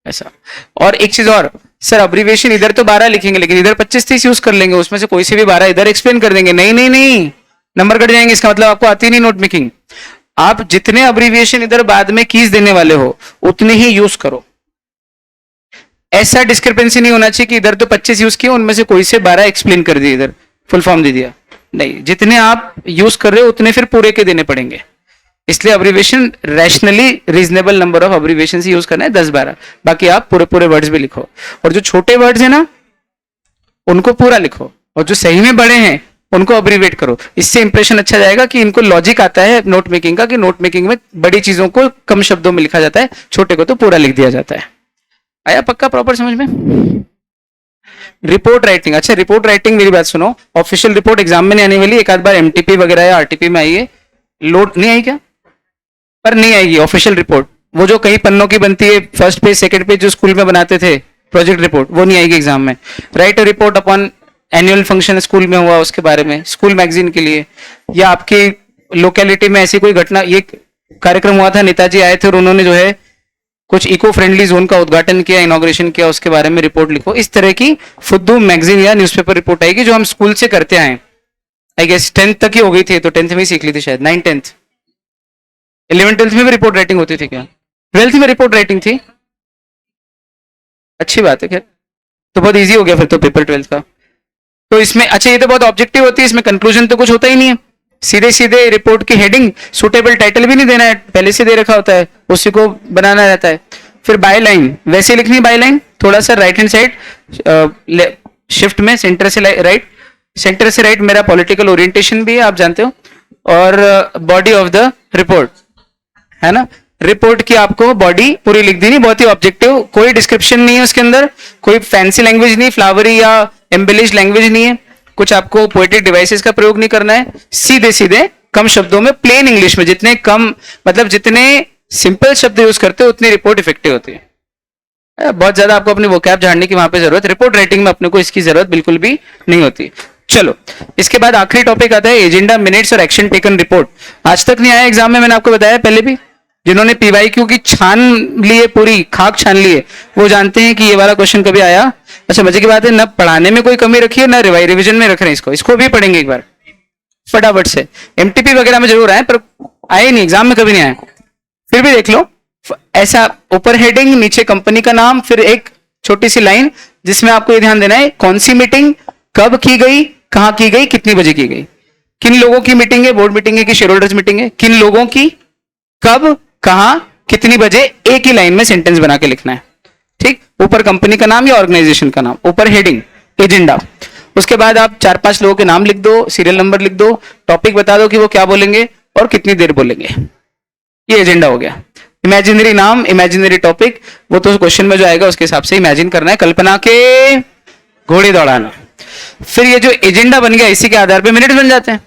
ऐसा। और एक चीज और, सर अब्रीविएशन इधर तो 12 लिखेंगे लेकिन इधर 25-30 यूज कर लेंगे, उसमें से कोई से भी 12 इधर एक्सप्लेन कर देंगे। नहीं नहीं नहीं, नंबर कट जाएंगे, इसका मतलब आपको आती नहीं नोट मेकिंग। आप जितने अब्रीविएशन इधर बाद में कीज देने वाले हो उतने ही यूज करो। ऐसा डिस्क्रिपेंसी नहीं होना चाहिए कि इधर तो 25 यूज किए, उनमें से कोई से 12 एक्सप्लेन कर दिए, इधर फुल फॉर्म दे दिया। नहीं, जितने आप यूज कर रहे हो उतने फिर पूरे के देने पड़ेंगे। इसलिए abbreviation rationally reasonable number of abbreviation use करना है, 10-12। बाकी आप पूरे पूरे वर्ड्स भी लिखो, और जो छोटे वर्ड्स है ना उनको पूरा लिखो, और जो सही में बड़े हैं उनको अब्रीवेट करो। इससे इंप्रेशन अच्छा जाएगा कि इनको लॉजिक आता है नोट मेकिंग का, कि नोट मेकिंग में बड़ी चीजों को कम शब्दों में लिखा जाता है, छोटे को तो पूरा लिख दिया जाता है। आया पक्का प्रॉपर समझ में? रिपोर्ट राइटिंग, अच्छा रिपोर्ट राइटिंग मेरी बात सुनो, ऑफिशियल रिपोर्ट एग्जाम में नहीं आने वाली, एक आध बार एमटीपी वगैरह या आरटीपी में आई है, लोड नहीं आई क्या? पर नहीं आएगी ऑफिशियल रिपोर्ट, वो जो कई पन्नों की बनती है, फर्स्ट पेज सेकंड पेज जो स्कूल में बनाते थे प्रोजेक्ट रिपोर्ट, वो नहीं आएगी एग्जाम में। Right a report upon annual function school में हुआ उसके बारे में, स्कूल मैगजीन के लिए, या आपकी लोकेलिटी में ऐसी कोई घटना, ये कार्यक्रम हुआ था, नेताजी आए थे और उन्होंने जो है कुछ इको फ्रेंडली जोन का उद्घाटन किया, इनॉग्रेशन किया, उसके बारे में रिपोर्ट लिखो। इस तरह की फुद्दू मैगजीन या न्यूज़पेपर रिपोर्ट आएगी जो हम स्कूल से करते आए। आई गेस 10th तक ही हो गई थी, तो 10th में ही सीख ली थी शायद, 9 10th 11 12th में भी रिपोर्ट राइटिंग होती थी क्या? 12th में रिपोर्ट राइटिंग थी, अच्छी बात है। खैर तो बहुत इजी हो गया फिर तो पेपर 12th का। तो इसमें अच्छा, ये तो बहुत ऑब्जेक्टिव होती है, इसमें कंक्लूजन तो कुछ होता ही नहीं है, सीधे सीधे रिपोर्ट की हेडिंग, सूटेबल टाइटल भी नहीं देना है, पहले से दे रखा होता है, उसी को बनाना रहता है। फिर बाय लाइन वैसे लिखनी, बाय लाइन थोड़ा सा राइट हैंड साइड शिफ्ट में, सेंटर से राइट, सेंटर से राइट मेरा पॉलिटिकल ओरिएंटेशन भी है आप जानते हो, और बॉडी ऑफ द रिपोर्ट है ना, रिपोर्ट की आपको बॉडी पूरी लिख देनी, बहुत ही ऑब्जेक्टिव, कोई डिस्क्रिप्शन नहीं है उसके अंदर, कोई फैंसी लैंग्वेज नहीं, फ्लावरी या एम्बेलिश लैंग्वेज नहीं है, कुछ आपको पोएटिक डिवाइसेस का प्रयोग नहीं करना है, सीधे सीधे कम शब्दों में प्लेन इंग्लिश में, जितने कम मतलब जितने सिंपल शब्द यूज करते हो उतनी रिपोर्ट इफेक्टिव होती है। बहुत ज्यादा आपको अपनी वोकैब झाड़ने की वहां पे जरूरत, रिपोर्ट राइटिंग में अपने को इसकी जरूरत बिल्कुल भी नहीं होती। चलो इसके बाद आखिरी टॉपिक आता है एजेंडा, मिनट्स और एक्शन टेकन रिपोर्ट। आज तक नहीं आया एग्जाम में, मैंने आपको बताया पहले भी, जिन्होंने पीवाईक्यू की छान लिए, पूरी खाक छान लिए, वो जानते हैं कि ये वाला क्वेश्चन कभी आया। अच्छा मजे की बात है, न पढ़ाने में कोई कमी रखी है, न रिवीजन में रख रहे हैं इसको भी पढ़ेंगे एक बार फटाफट से। एमटीपी वगैरह में जरूर आए पर आए नहीं, एग्जाम में कभी नहीं आए, फिर भी देख लो। ऐसा ऊपर हेडिंग, नीचे कंपनी का नाम, फिर एक छोटी सी लाइन जिसमें आपको ये ध्यान देना है कौन सी मीटिंग कब की गई, कहां की गई, कितनी बजे की गई, किन लोगों की मीटिंग है, बोर्ड मीटिंग है कि शेयर होल्डर्स मीटिंग है, किन लोगों की, कब, कहां, कितनी बजे, एक ही लाइन में सेंटेंस बना के लिखना है। ठीक, ऊपर कंपनी का नाम या ऑर्गेनाइजेशन का नाम, ऊपर हेडिंग, एजेंडा, उसके बाद आप 4-5 लोगों के नाम लिख दो, सीरियल नंबर लिख दो, टॉपिक बता दो कि वो क्या बोलेंगे और कितनी देर बोलेंगे, ये एजेंडा हो गया। इमेजिनरी नाम, इमेजिनरी टॉपिक, वो तो क्वेश्चन में जो आएगा उसके हिसाब से इमेजिन करना है, कल्पना के घोड़े दौड़ाना। फिर ये जो एजेंडा बन गया, इसी के आधार पे मिनट्स बन जाते हैं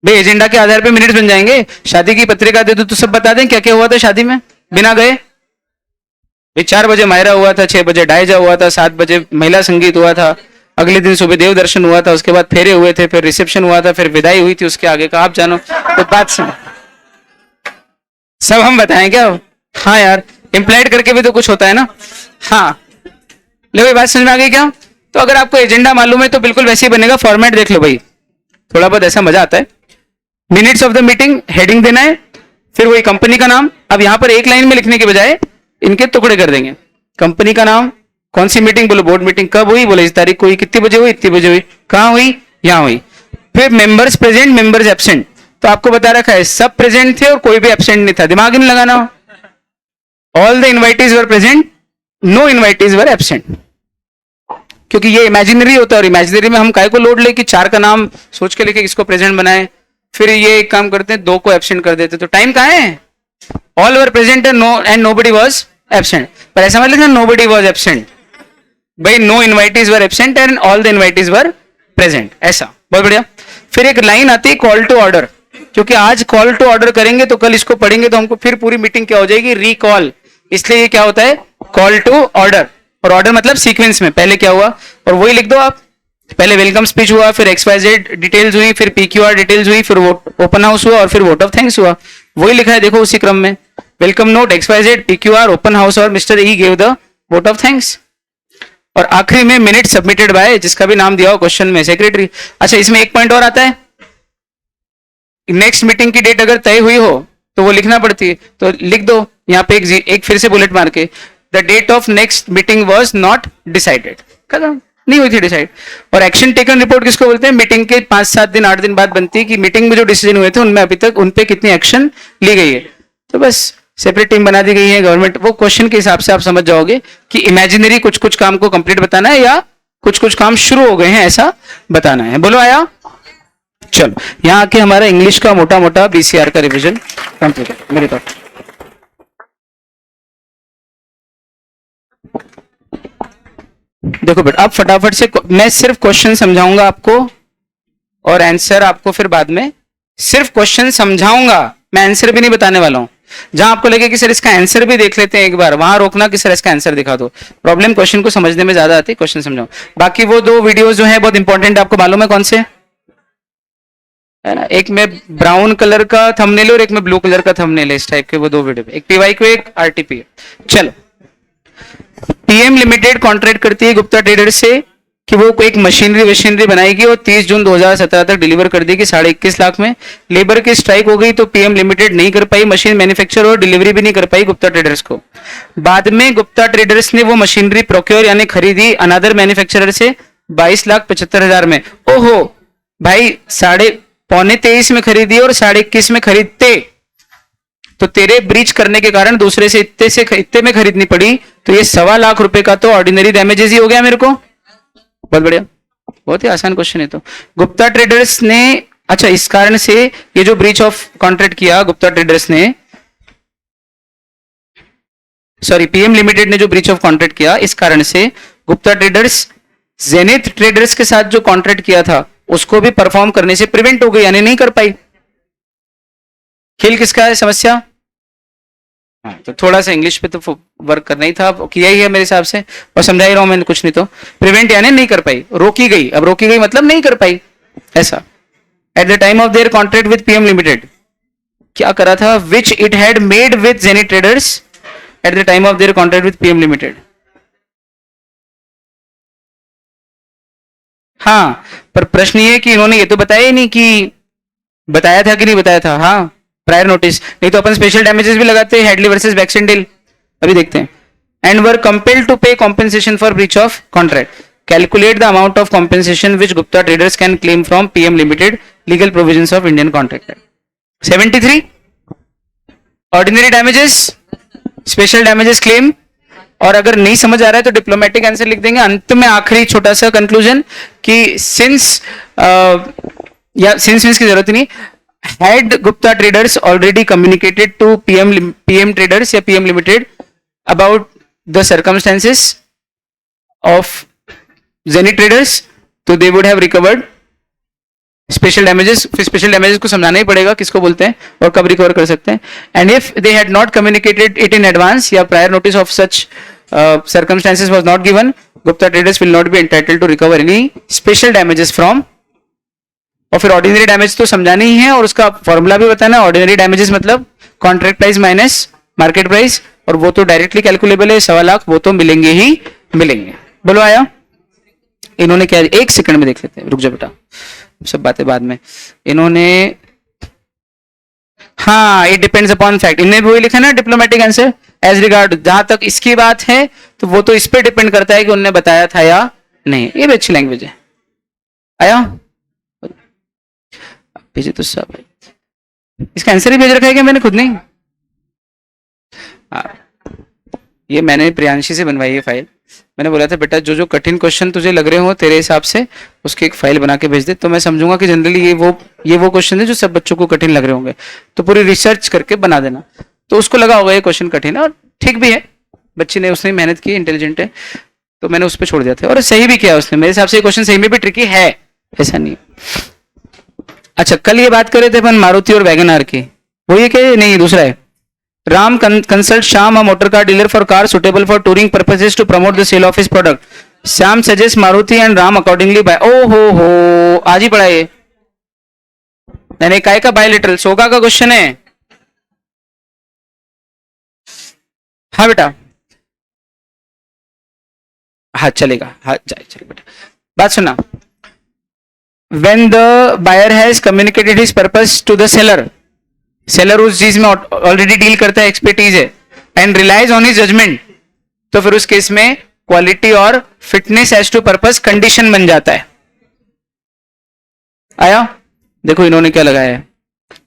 भाई, एजेंडा के आधार पे मिनट्स बन जाएंगे। शादी की पत्रिका दे दो तो सब बता दें क्या क्या हुआ था शादी में बिना गए। भाई 4 बजे मायरा हुआ था, 6 बजे डायजा हुआ था, 7 बजे महिला संगीत हुआ था, अगले दिन सुबह देव दर्शन हुआ था, उसके बाद फेरे हुए थे, फिर रिसेप्शन हुआ था, फिर विदाई हुई थी, उसके आगे का आप जानो। तो बात सुनो, सब हम बताएं क्या? हाँ यार, इंप्लाइड करके भी तो कुछ होता है ना। हाँ लो भाई, बात समझ में आ गई क्या? तो अगर आपको एजेंडा मालूम है तो बिल्कुल वैसे ही बनेगा, फॉर्मेट देख लो भाई, थोड़ा बहुत ऐसा मजा आता है। Minutes of the meeting, heading देना है, फिर वही कंपनी का नाम। अब यहां पर एक लाइन में लिखने के बजाय इनके टुकड़े कर देंगे, कंपनी का नाम, कौन सी मीटिंग, बोलो बोर्ड मीटिंग कब हुई, बोले इस तारीख को हुई, कितनी बजे हुई, इतनी बजे हुई, कहाँ हुई, यहाँ हुई। फिर मेंबर्स प्रेजेंट, मेंबर्स एब्सेंट, तो आपको बता रखा है सब प्रेजेंट थे और कोई भी एब्सेंट नहीं था, दिमाग ही नहीं लगाना। All the invitees were present, no invitees were absent, क्योंकि ये इमेजिनरी होता है और इमेजिनरी में हम काय को लोड ले कि 4 का नाम सोच के लेके किसको प्रेजेंट बनाए, फिर ये एक काम करते हैं 2 को एब्सेंट कर देते, तो टाइम कहाँ है, all were present and nobody was absent, पर ऐसा मतलब ना नोबडी वाज एब्सेंट, भाई no invitees were absent and all the invitees were present, ऐसा, बहुत बढ़िया। फिर एक लाइन आती है कॉल टू ऑर्डर, क्योंकि आज कॉल टू ऑर्डर करेंगे तो कल इसको पढ़ेंगे तो हमको फिर पूरी मीटिंग क्या हो जाएगी, रिकॉल, इसलिए ये क्या होता है कॉल टू ऑर्डर, और ऑर्डर मतलब सीक्वेंस में पहले क्या हुआ, और वही लिख दो आप, पहले वेलकम स्पीच हुआ, फिर XYZ डिटेल्स हुई, फिर PQR डिटेल्स हुई, फिर ओपन हाउस हुआ और फिर वोट ऑफ थैंक्स हुआ, वही लिखा है देखो उसी क्रम में, welcome note, XYZ, PQR, open house और mister E gave the vote of thanks, और आखिरी में मिनट सबमिटेड बाय, जिसका भी नाम दिया हो क्वेश्चन में, सेक्रेटरी। अच्छा, इसमें एक पॉइंट और आता है, नेक्स्ट मीटिंग की डेट अगर तय हुई हो तो वो लिखना पड़ती है, तो लिख दो यहाँ पे एक फिर से बुलेट मार के, the date of next meeting was not decided, खत्म, नहीं हुई थी डिसाइड। और एक्शन टेकन रिपोर्ट किसको बोलते हैं, मीटिंग के 5-7 दिन 8 दिन बाद बनती है कि मीटिंग में जो डिसीजन हुए थे उनमें अभी तक उन पे कितनी एक्शन ली गई है, तो बस सेपरेट टीम बना दी गई है गवर्नमेंट, वो क्वेश्चन के हिसाब से आप समझ जाओगे कि इमेजिनरी कुछ कुछ काम को कंप्लीट बताना है या कुछ कुछ काम शुरू हो गए हैं ऐसा बताना है। बोलो आया, चलो यहाँ आके हमारा इंग्लिश का मोटा मोटा BCR का रिवीजन कंप्लीट है मेरे तरफ। देखो बेटा, अब फटाफट से मैं सिर्फ क्वेश्चन समझाऊंगा आपको और आंसर आपको फिर बाद में, सिर्फ क्वेश्चन समझाऊंगा, मैं आंसर भी नहीं बताने वाला हूं। जहां आपको लगे कि सर इसका आंसर भी देख लेते हैं एक बार, वहां रोकना कि सर इसका आंसर दिखा दो, प्रॉब्लम क्वेश्चन को समझने में ज्यादा आती है, क्वेश्चन समझाओ। बाकी वो 2 वीडियोस जो है बहुत इंपॉर्टेंट, आपको मालूम है कौन से है ना, एक में ब्राउन कलर का थंबनेल और एक में ब्लू कलर का थंबनेल है, इस टाइप के वो 2 वीडियो, एक PYQ एक RTP। चलो, PM लिमिटेड कॉन्ट्रैक्ट करती है गुप्ता ट्रेडर्स से कि वो एक मशीनरी बनाएगी और 30 जून 2017 तक डिलीवर कर देगी 21.5 लाख में। लेबर की स्ट्राइक हो गई तो PM लिमिटेड नहीं कर पाई मशीन मैन्युफैक्चर और डिलीवरी भी नहीं कर पाई गुप्ता ट्रेडर्स को। बाद में गुप्ता ट्रेडर्स ने वो मशीनरी प्रोक्योर यानी खरीदी अनदर मैन्युफैक्चरर से 22,75,000 में। ओहो भाई, 22.5 में खरीदी और 21.5 में खरीदते तो तेरे ब्रीच करने के कारण दूसरे से इतने में खरीदनी पड़ी, तो ये 1.25 लाख रुपए का तो ऑर्डिनरी डैमेजेस ही हो गया मेरे को। बहुत बढ़िया, बहुत ही आसान क्वेश्चन है। तो गुप्ता ट्रेडर्स ने, अच्छा इस कारण से ये जो ब्रीच ऑफ कॉन्ट्रैक्ट किया गुप्ता ट्रेडर्स ने, सॉरी PM लिमिटेड ने जो ब्रीच ऑफ कॉन्ट्रैक्ट किया, इस कारण से गुप्ता ट्रेडर्स जेनिथ ट्रेडर्स के साथ जो कॉन्ट्रैक्ट किया था उसको भी परफॉर्म करने से प्रिवेंट हो गई, यानी नहीं कर पाई। खेल किसका है, समस्या? हाँ, तो थोड़ा सा इंग्लिश पे तो वर्क करना ही था, किया ही है मेरे हिसाब से, और समझा ही रहा हूं मैंने, कुछ नहीं तो प्रिवेंट यानी नहीं कर पाई, रोकी गई। अब रोकी गई मतलब नहीं कर पाई, ऐसा। At the time of their contract with PM limited क्या करा था, which it had made with zenith traders at the time of their contract with PM limited. हाँ, पर प्रश्न ये है कि इन्होंने ये तो बताया ही नहीं कि बताया था कि नहीं बताया था। हाँ, प्रायर नोटिस, नहीं तो अपन स्पेशल डैमेजेस भी लगाते हैं, हेडली वर्सेस बैक्सेंडेल, अभी देखते हैं। एंड वर कंपेल्ड टू पे compensation for breach of contract, calculate the amount of compensation which Gupta traders can claim from PM limited, legal provisions of Indian contract act. 73 ordinary damages, special damages claim, और अगर नहीं समझ आ रहा है तो डिप्लोमेटिक आंसर लिख देंगे। अंत में आखिरी छोटा सा कंक्लूजन कि सिंस की जरूरत नहीं, had Gupta Traders already communicated to PM Traders या PM Limited about the circumstances of Zenith Traders, तो they would have recovered special damages. फिर स्पेशल डैमेजेस को समझाना ही पड़ेगा किसको बोलते हैं और कब रिकवर कर सकते हैं। And if they had not communicated it in advance या prior notice of such circumstances was not given, Gupta Traders will not be entitled to recover any special damages from। और फिर ऑर्डिनरी डैमेज तो समझाना ही है और उसका फॉर्मूला भी बताना। ऑर्डिनरी डैमेजेस मतलब contract price minus market price, और वो तो डायरेक्टली कैलकुलेबल है, 1.25 लाख वो तो मिलेंगे ही मिलेंगे। बोलो आया? इन्होंने क्या, एक सेकंड में देख लेते हैं, रुक जाओ बेटा, सब बातें बाद में। इन्होंने हाँ, इट डिपेंड्स अपॉन फैक्ट, इनने भी वही लिखा ना डिप्लोमेटिक आंसर एज रिगार्ड, जहां तक इसकी बात है तो वो तो इस पे डिपेंड करता है कि उनने बताया था या नहीं। ये भी अच्छी लैंग्वेज है। आया भेजे तो सब, इसका आंसर ही भेज रखा है क्या मैंने खुद नहीं? हाँ, ये मैंने प्रियांशी से बनवाई है फाइल। मैंने बोला था बेटा जो जो कठिन क्वेश्चन तुझे लग रहे हो तेरे हिसाब से उसकी एक फाइल बना के भेज दे, तो मैं समझूंगा कि जनरली ये वो क्वेश्चन है जो सब बच्चों को कठिन लग रहे होंगे, तो पूरी रिसर्च करके बना देना। तो उसको लगा होगा ये क्वेश्चन कठिन है, और ठीक भी है, बच्ची ने उसने मेहनत की, इंटेलिजेंट है, तो मैंने उस पर छोड़ दिया था, और सही भी किया उसने। मेरे हिसाब से ये क्वेश्चन सही में भी ट्रिकी है, ऐसा नहीं। अच्छा, कल ये बात कर रहे थे अपन मारुति और वैगन आर की, वो ये क्या नहीं दूसरा है। Ram consult Shyam, a motor car dealer, for cars suitable for touring purposes to promote the sale of his product. Shyam suggests Maruti and Ram accordingly buy. Oh हो, आज ही पढ़ा ये। मैंने काय का बायलिटरल सोगा का क्वेश्चन है। हाँ बेटा, हाँ चलेगा, हाँ चलेगा बेटा। बात सुना, when the buyer has communicated his purpose to the seller, seller उस चीज में ऑलरेडी डील करता है, एक्सपर्टीज है, and relies on his judgement, तो फिर उस केस में क्वालिटी और fitness as to purpose condition बन जाता है। आया, देखो इन्होंने क्या लगाया है,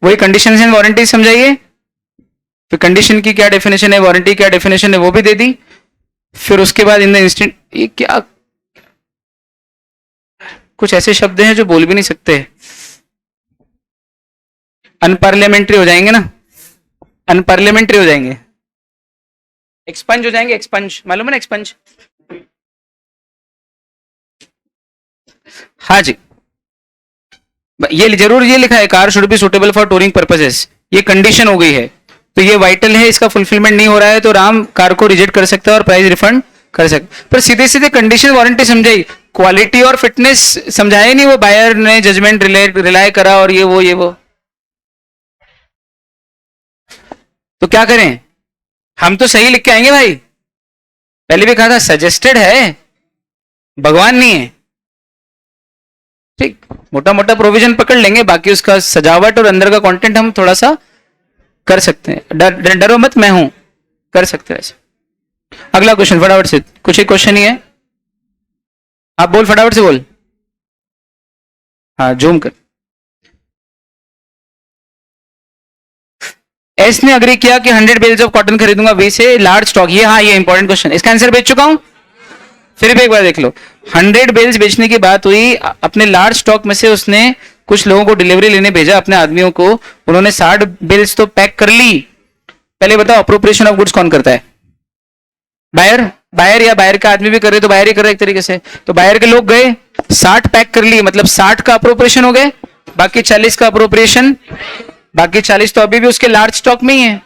वही कंडीशन एंड वारंटी समझाइए, फिर कंडीशन की क्या डेफिनेशन है, वारंटी क्या डेफिनेशन है वो भी दे दी, फिर उसके बाद इन द इंस्टेंट, ये क्या कुछ ऐसे शब्द हैं जो बोल भी नहीं सकते, अनपार्लियामेंट्री हो जाएंगे ना, अनपार्लियामेंट्री हो जाएंगे, एक्सपंज हो जाएंगे, एक्सपंज मालूम है ना, एक्सपंज। हाँ जी, ये जरूर ये लिखा है, car should be suitable for touring purposes, ये कंडीशन हो गई है, तो ये वाइटल है, इसका फुलफिलमेंट नहीं हो रहा है तो राम कार को रिजेक्ट कर सकता है और प्राइस रिफंड कर सकते। पर सीधे सीधे कंडीशन वारंटी समझाई, क्वालिटी और फिटनेस समझाया नहीं, वो बायर ने जजमेंट रिलाय करा और ये वो, तो क्या करें, हम तो सही लिख के आएंगे भाई, पहले भी कहा था सजेस्टेड है, भगवान नहीं है। ठीक, मोटा मोटा प्रोविजन पकड़ लेंगे, बाकी उसका सजावट और अंदर का कंटेंट हम थोड़ा सा कर सकते हैं, डरो मत, मैं हूं, कर सकते हैं ऐसे। अगला क्वेश्चन फटाफट से, कुछ एक क्वेश्चन ही है, आप बोल फटाफट से बोल, हाँ जूम कर। एस ने अग्री किया कि 100 बेल्स ऑफ कॉटन खरीदूंगा वी से, लार्ज स्टॉक, ये हाँ ये इंपॉर्टेंट क्वेश्चन, इसका आंसर भेज चुका हूं, फिर भी एक बार देख लो। 100 बेल्स बेचने की बात हुई, अपने लार्ज स्टॉक में से उसने कुछ लोगों को डिलीवरी लेने भेजा, अपने आदमियों को, उन्होंने 60 बेल्स तो पैक कर ली। पहले बताओ अप्रोप्रिएशन ऑफ गुड्स कौन करता है, बायर, बायर या बायर का आदमी भी कर रहे तो बायर ही कर रहे एक तरीके से, तो बायर के लोग गए 60 पैक कर लिए, मतलब 60 का अप्रोप्रिएशन हो गए, बाकी 40 का अप्रोप्रिएशन, बाकी 40 तो अभी भी उसके लार्ज स्टॉक में ही है,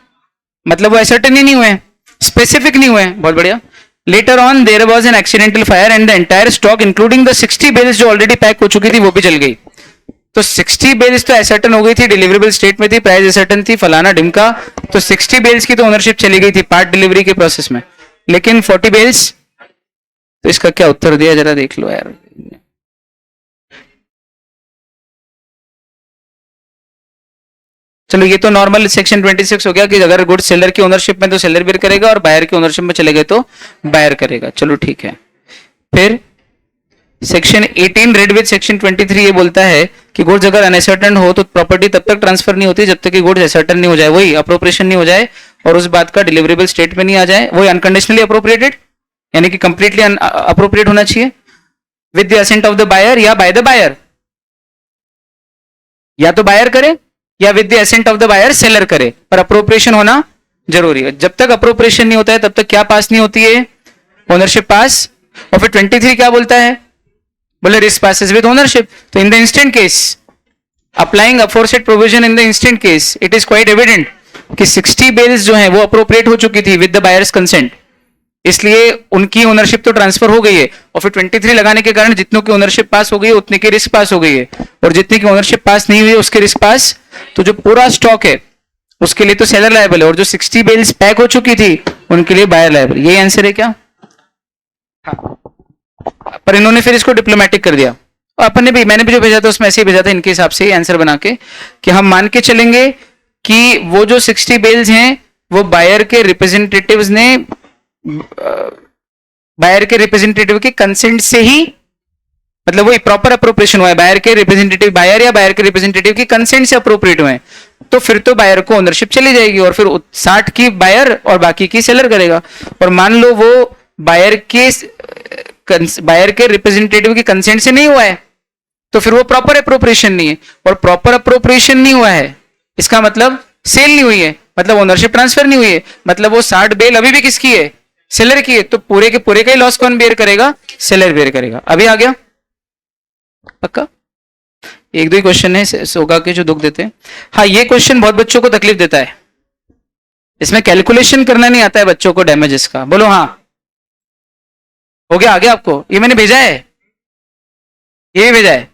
मतलब वो असर्टेन ही नहीं हुए, स्पेसिफिक नहीं हुए, बहुत बढ़िया। Later on there was an accidental fire and the entire stock including the 60 bales जो ऑलरेडी पैक हो चुकी थी वो भी जल गई, तो 60 बेल्स तो असर्टेन हो गई थी, डिलीवरेबल स्टेट में थी, प्राइस असर्टेन थी, फलाना ढिमका, तो 60 बेल्स की तो ओनरशिप चली गई थी पार्ट डिलीवरी के प्रोसेस में, लेकिन 40 बेल्स, तो इसका क्या उत्तर दिया जरा देख लो यार। चलो ये तो नॉर्मल सेक्शन 26 हो गया कि अगर गुड सेलर की ओनरशिप में तो सेलर भी करेगा और बायर की ओनरशिप में चले गए तो बायर करेगा, चलो ठीक है। फिर सेक्शन 18 रेड विद सेक्शन 23 ये बोलता है कि गुड्स अगर अनसर्टन हो तो प्रॉपर्टी तब तक ट्रांसफर नहीं होती जब तक कि गुड्स असर्टन नहीं हो जाए, वही अप्रोप्रिएशन नहीं हो जाए और उस बात का डिलीवरेबल स्टेट में नहीं आ जाए, वही अनकंडीशनली अप्रोप्रिएटेड, यानी कि कंप्लीटली अप्रोप्रिएट होना चाहिए with the assent of the buyer या बाय द बायर, या तो बायर करे या with the assent of the buyer seller करे, पर अप्रोप्रिएशन होना जरूरी है। जब तक अप्रोप्रिएशन नहीं होता है तब तक क्या पास नहीं होती है, ओनरशिप पास। और फिर 23 क्या बोलता है, बोले रिस्क पासेस विद ओनरशिप, तो in the instant case applying aforesaid provision in the instant case it is quite evident कि 60 बेल्स जो है वो अप्रोप्रिएट हो चुकी थी विद द बायर्स कंसेंट, इसलिए उनकी ओनरशिप तो ट्रांसफर हो गई है, और फिर 23 लगाने के कारण जितनों की ओनरशिप पास हो गई है उतने की रिस्क पास हो गई है, और जितने की ओनरशिप पास नहीं हुई है उसके रिस्क पास, तो जो पूरा स्टॉक है उसके लिए तो सेलर लायबल है, और जो 60 बेल्स पैक हो चुकी थी उनके लिए बायर लायबल, ये आंसर है क्या? हाँ, पर इन्होंने फिर इसको डिप्लोमेटिक कर दिया, और अपन ने भी, मैंने भी जो भेजा था उसमें ऐसे ही भेजा था इनके हिसाब से आंसर बना के, कि हम मान के चलेंगे कि वो जो 60 बेल्स हैं वो बायर के रिप्रेजेंटेटिव्स ने बायर के रिप्रेजेंटेटिव के कंसेंट से ही, मतलब वो प्रॉपर अप्रोप्रिएशन हुआ है, बायर के रिप्रेजेंटेटिव, बायर या बायर के रिप्रेजेंटेटिव के कंसेंट से अप्रोप्रिएट हुए हैं, तो फिर तो बायर को ओनरशिप चली जाएगी और फिर 60 की बायर और बाकी की सेलर करेगा। और मान लो वो बायर के रिप्रेजेंटेटिव के कंसेंट से नहीं हुआ है तो फिर वो प्रॉपर अप्रोप्रिएशन नहीं है, और प्रॉपर अप्रोप्रिएशन नहीं हुआ है इसका मतलब सेल नहीं हुई है, मतलब ओनरशिप ट्रांसफर नहीं हुई है, मतलब वो 60 बेल अभी भी किसकी है, सेलर की है, तो पूरे के पूरे का ही लॉस कौन बेयर करेगा, सेलर बेयर करेगा। अभी आ गया पक्का? एक दो ही क्वेश्चन है सोगा के जो दुख देते हैं। हाँ, ये क्वेश्चन बहुत बच्चों को तकलीफ देता है, इसमें कैलकुलेशन करना नहीं आता है बच्चों को डैमेजेस का। बोलो हाँ, हो गया? आ गया आपको? ये मैंने भेजा है, ये भेजा है।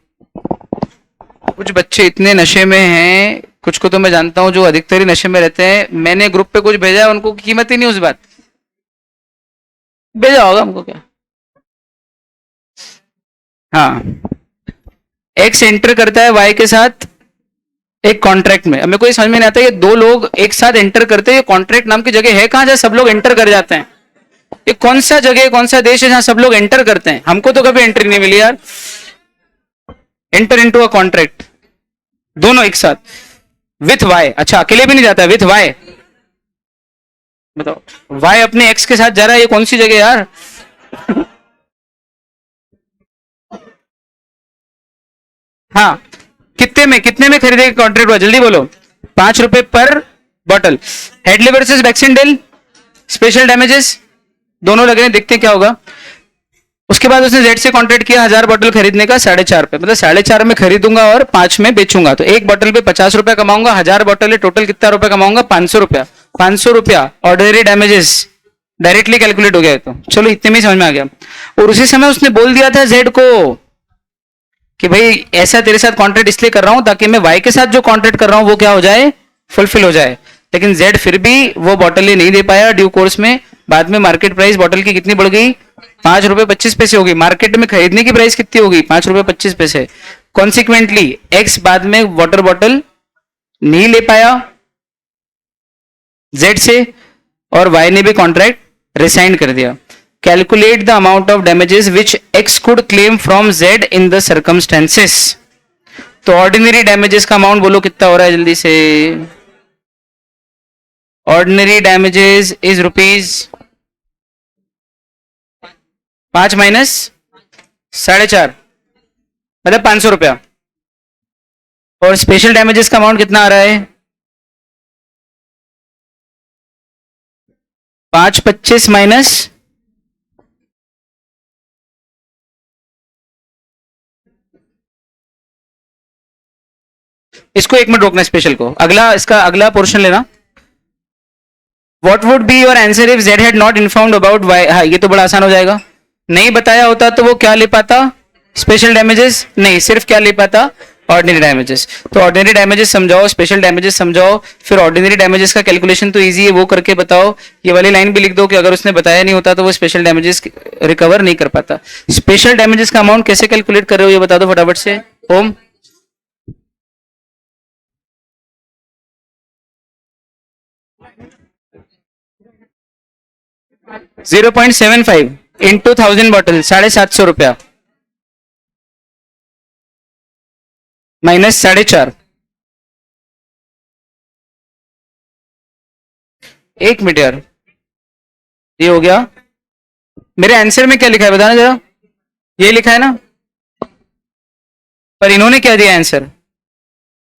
कुछ बच्चे इतने नशे में हैं, कुछ को तो मैं जानता हूं जो अधिकतर ही नशे में रहते हैं, मैंने ग्रुप पे कुछ भेजा है, उनको कीमत ही नहीं उस बात, भेजा होगा हमको क्या। हाँ, एक्स एंटर करता है वाई के साथ एक कॉन्ट्रैक्ट में। अब मेरे को ये समझ में नहीं आता, ये दो लोग एक साथ एंटर करते हैं, कॉन्ट्रैक्ट नाम की जगह है कहां जहां सब लोग एंटर कर जाते हैं? ये कौन सा जगह, कौन सा देश है जहां सब लोग एंटर करते हैं? हमको तो कभी एंट्री नहीं मिली यार। एंटर इनटू अ कॉन्ट्रैक्ट, दोनों एक साथ विथ वाई। अच्छा, अकेले भी नहीं जाता, विथ वाई। बताओ, वाई अपने एक्स के साथ जा रहा है, ये कौन सी जगह यार? हाँ, कितने में खरीदेगा कॉन्ट्रैक्ट हुआ? जल्दी बोलो। 5 रुपए पर bottle. Hadley versus Baxendale, special damages दोनों लग रहे हैं, देखते हैं क्या होगा। उसके बाद उसने जेड से कॉन्ट्रैक्ट किया 1000 बॉटल खरीदने का 4.5 पे, मतलब 4.5 में खरीदूंगा और 5 में बेचूंगा, तो एक बॉटल पे 50 रुपया कमाऊंगा, 1000 बॉटल है, टोटल कितना रुपया कमाऊंगा? 500 रुपया। 500 रुपया ऑर्डिनरी डैमेजेस डायरेक्टली कैलकुलेट हो गया। तो चलो इतने में समझ में आ गया। और उसी समय उसने बोल दिया था जेड को कि भाई ऐसा तेरे साथ कॉन्ट्रैक्ट इसलिए कर रहा हूं ताकि मैं वाई के साथ जो कॉन्ट्रैक्ट कर रहा हूं वो क्या हो जाए, फुलफिल हो जाए। लेकिन जेड फिर भी वो बॉटल ही नहीं दे पाया ड्यू कोर्स में। बाद में मार्केट प्राइस बॉटल की कितनी बढ़ गई? 5 रुपए 25 पैसे होगी। मार्केट में खरीदने की प्राइस कितनी होगी? 5 रुपए 25 पैसे। कॉन्सिक्वेंटली एक्स बाद में वाटर बॉटल नहीं ले पाया जेड से, और वाई ने भी कॉन्ट्रैक्ट रिसाइन कर दिया। Calculate the amount of damages which x could claim from Z in the circumstances. तो ऑर्डिनरी डैमेजेस का अमाउंट बोलो कितना हो रहा है जल्दी से? Ordinary damages is rupees 5 minus 4.5, मतलब 500 रुपया। और स्पेशल डैमेजेस का अमाउंट कितना आ रहा है? 5.25 माइनस, इसको 1 मिनट रोकना, स्पेशल को अगला, इसका अगला पोर्शन लेना। What would be your answer if Z had not informed about Y? हाँ, ये तो बड़ा आसान हो जाएगा। नहीं बताया होता तो वो क्या ले पाता? स्पेशल डैमेजेस नहीं, सिर्फ क्या ले पाता? Ordinary damages. तो ऑर्डिनरी डैमेजेस समझाओ, स्पेशल डैमेजेस समझाओ, फिर ऑर्डिनरी डैमेजेस का कैलकुलेशन तो इजी है, वो करके बताओ। ये वाली लाइन भी लिख दो कि अगर उसने बताया नहीं होता तो वो स्पेशल डैमेजेस रिकवर नहीं कर पाता। स्पेशल डैमेजेस का अमाउंट कैसे कैलकुलेट कर रहे हो ये बता दो फटाफट से। ओम, 0.75 इंटू 1000 बॉटल, 750 रुपया माइनस 4.5। 1 मिनट यार, ये हो गया। मेरे आंसर में क्या लिखा है बताना जरा? ये लिखा है ना, पर इन्होंने क्या दिया आंसर?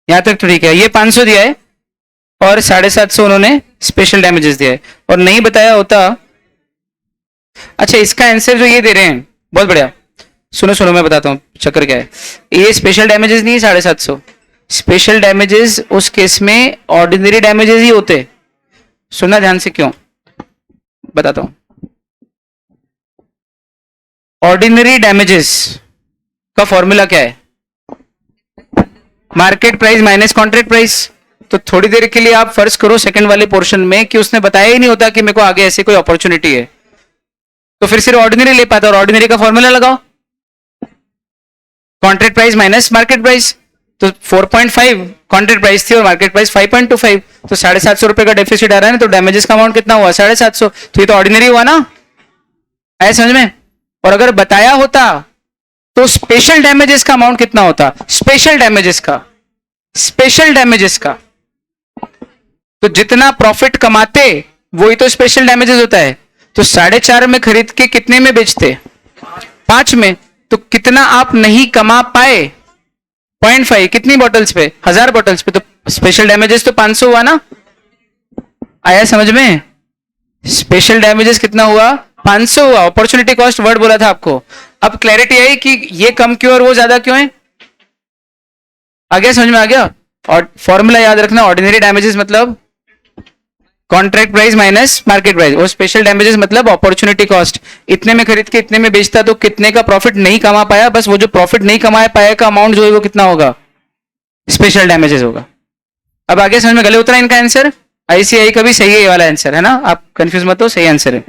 यहां तक तो ठीक है, ये 500 दिया है और 750 उन्होंने स्पेशल डैमेजेस दिया है, और नहीं बताया होता। अच्छा, इसका आंसर जो ये दे रहे हैं बहुत बढ़िया, सुनो सुनो मैं बताता हूँ चक्कर क्या है। ये स्पेशल डैमेजेस नहीं है 750, स्पेशल डैमेजेस उस केस में ऑर्डिनरी डैमेजेस ही होते। सुनना ध्यान से, क्यों बताता हूं। ऑर्डिनरी डैमेजेस का फॉर्मूला क्या है? Market price minus contract price. तो थोड़ी देर के लिए आप फर्ज करो सेकंड वाले पोर्शन में कि उसने बताया ही नहीं होता कि मेरे को आगे ऐसी कोई अपॉर्चुनिटी है, तो फिर सिर्फ ऑर्डिनरी ले पाता, और ऑर्डिनरी का फॉर्मूला लगाओ, contract price minus market price. तो 4.5 कॉन्ट्रैक्ट प्राइस थी और मार्केट प्राइस 5.25, तो 750 रुपए का डेफिसिट आ रहा है ना, तो डैमेजेस का अमाउंट कितना हुआ 750, तो ये तो ऑर्डिनरी हुआ ना, आया समझ में। और अगर बताया होता तो स्पेशल डैमेजेस का अमाउंट कितना होता, स्पेशल डैमेजेस का तो जितना प्रॉफिट कमाते वही तो स्पेशल डैमेजेस होता है। तो 4.5 में खरीद के कितने में बेचते, 5 में, तो कितना आप नहीं कमा पाए, 0.5, कितनी बॉटल्स पे, 1000 बॉटल्स पे, तो स्पेशल डैमेजेस तो 500 हुआ ना, आया समझ में। स्पेशल डैमेजेस कितना हुआ, 500 हुआ। अपॉर्चुनिटी कॉस्ट वर्ड बोला था आपको, अब क्लैरिटी आई कि ये कम क्यों और वो ज्यादा क्यों है, आ गया समझ में, आ गया। और फॉर्मूला याद रखना, ऑर्डिनरी डैमेजेस मतलब contract price minus market price, और स्पेशल डैमेजेस मतलब अपॉर्चुनिटी कॉस्ट, इतने में खरीद के इतने में बेचता तो कितने का प्रॉफिट नहीं कमा पाया, बस वो जो प्रॉफिट नहीं कमा पाया का अमाउंट जो है वो कितना होगा, स्पेशल डैमेजेस होगा। अब आगे समझ में, गले उतरा इनका आंसर, आईसीआई का भी सही है ये वाला आंसर है ना, आप कंफ्यूज मत हो, सही आंसर है।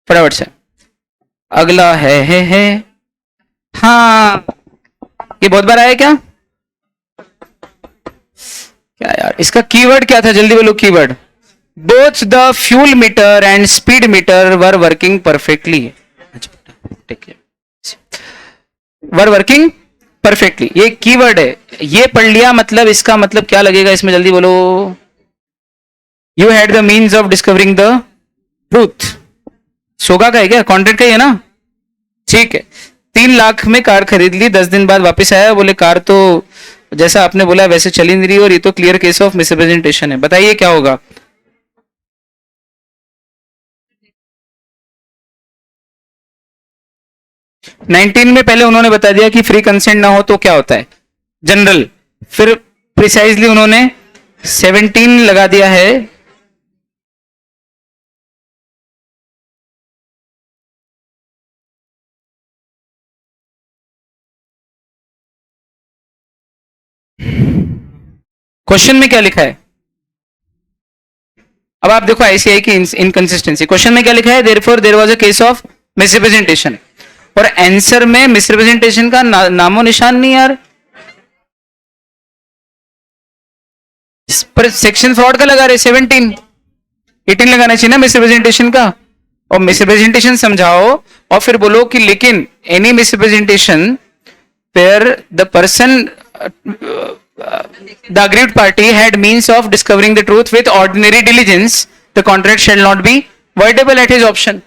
फटाफट से अगला है हाँ, ये बहुत बार आया क्या, क्या यार इसका कीवर्ड क्या था, जल्दी बोलो keyword. Both the fuel metre and speed metre were working perfectly, were working perfectly, ये कीवर्ड है, ये पढ़ लिया, मतलब इसका मतलब क्या लगेगा इसमें, जल्दी बोलो। You had the means of discovering the truth, सोगा का है क्या, कॉन्ट्रैक्ट का ही है ना, ठीक है। 3 लाख में कार खरीद ली, 10 दिन बाद वापस आया, बोले कार तो जैसा आपने बोला वैसे चली नहीं रही और ये तो क्लियर केस ऑफ मिसरिप्रेजेंटेशन है, बताइए क्या होगा। नाइनटीन में पहले उन्होंने बता दिया कि फ्री कंसेंट ना हो तो क्या होता है, जनरल, फिर प्रिसाइजली उन्होंने 17 लगा दिया है, क्वेश्चन में क्या लिखा है, अब आप देखो आईसीआई की इनकंसिस्टेंसी, क्वेश्चन में क्या लिखा है, therefore there was a case of misrepresentation, और आंसर में मिसरिप्रेजेंटेशन का नामो निशान नहीं यार, पर सेक्शन फ्रॉड का लगा रहे 17, 18 लगाना चाहिए ना मिसरिप्रेजेंटेशन का, और मिसरिप्रेजेंटेशन समझाओ और फिर बोलो कि लेकिन any misrepresentation where the person the aggrieved party had means of discovering the truth with ordinary diligence, the contract shall not be voidable at his option,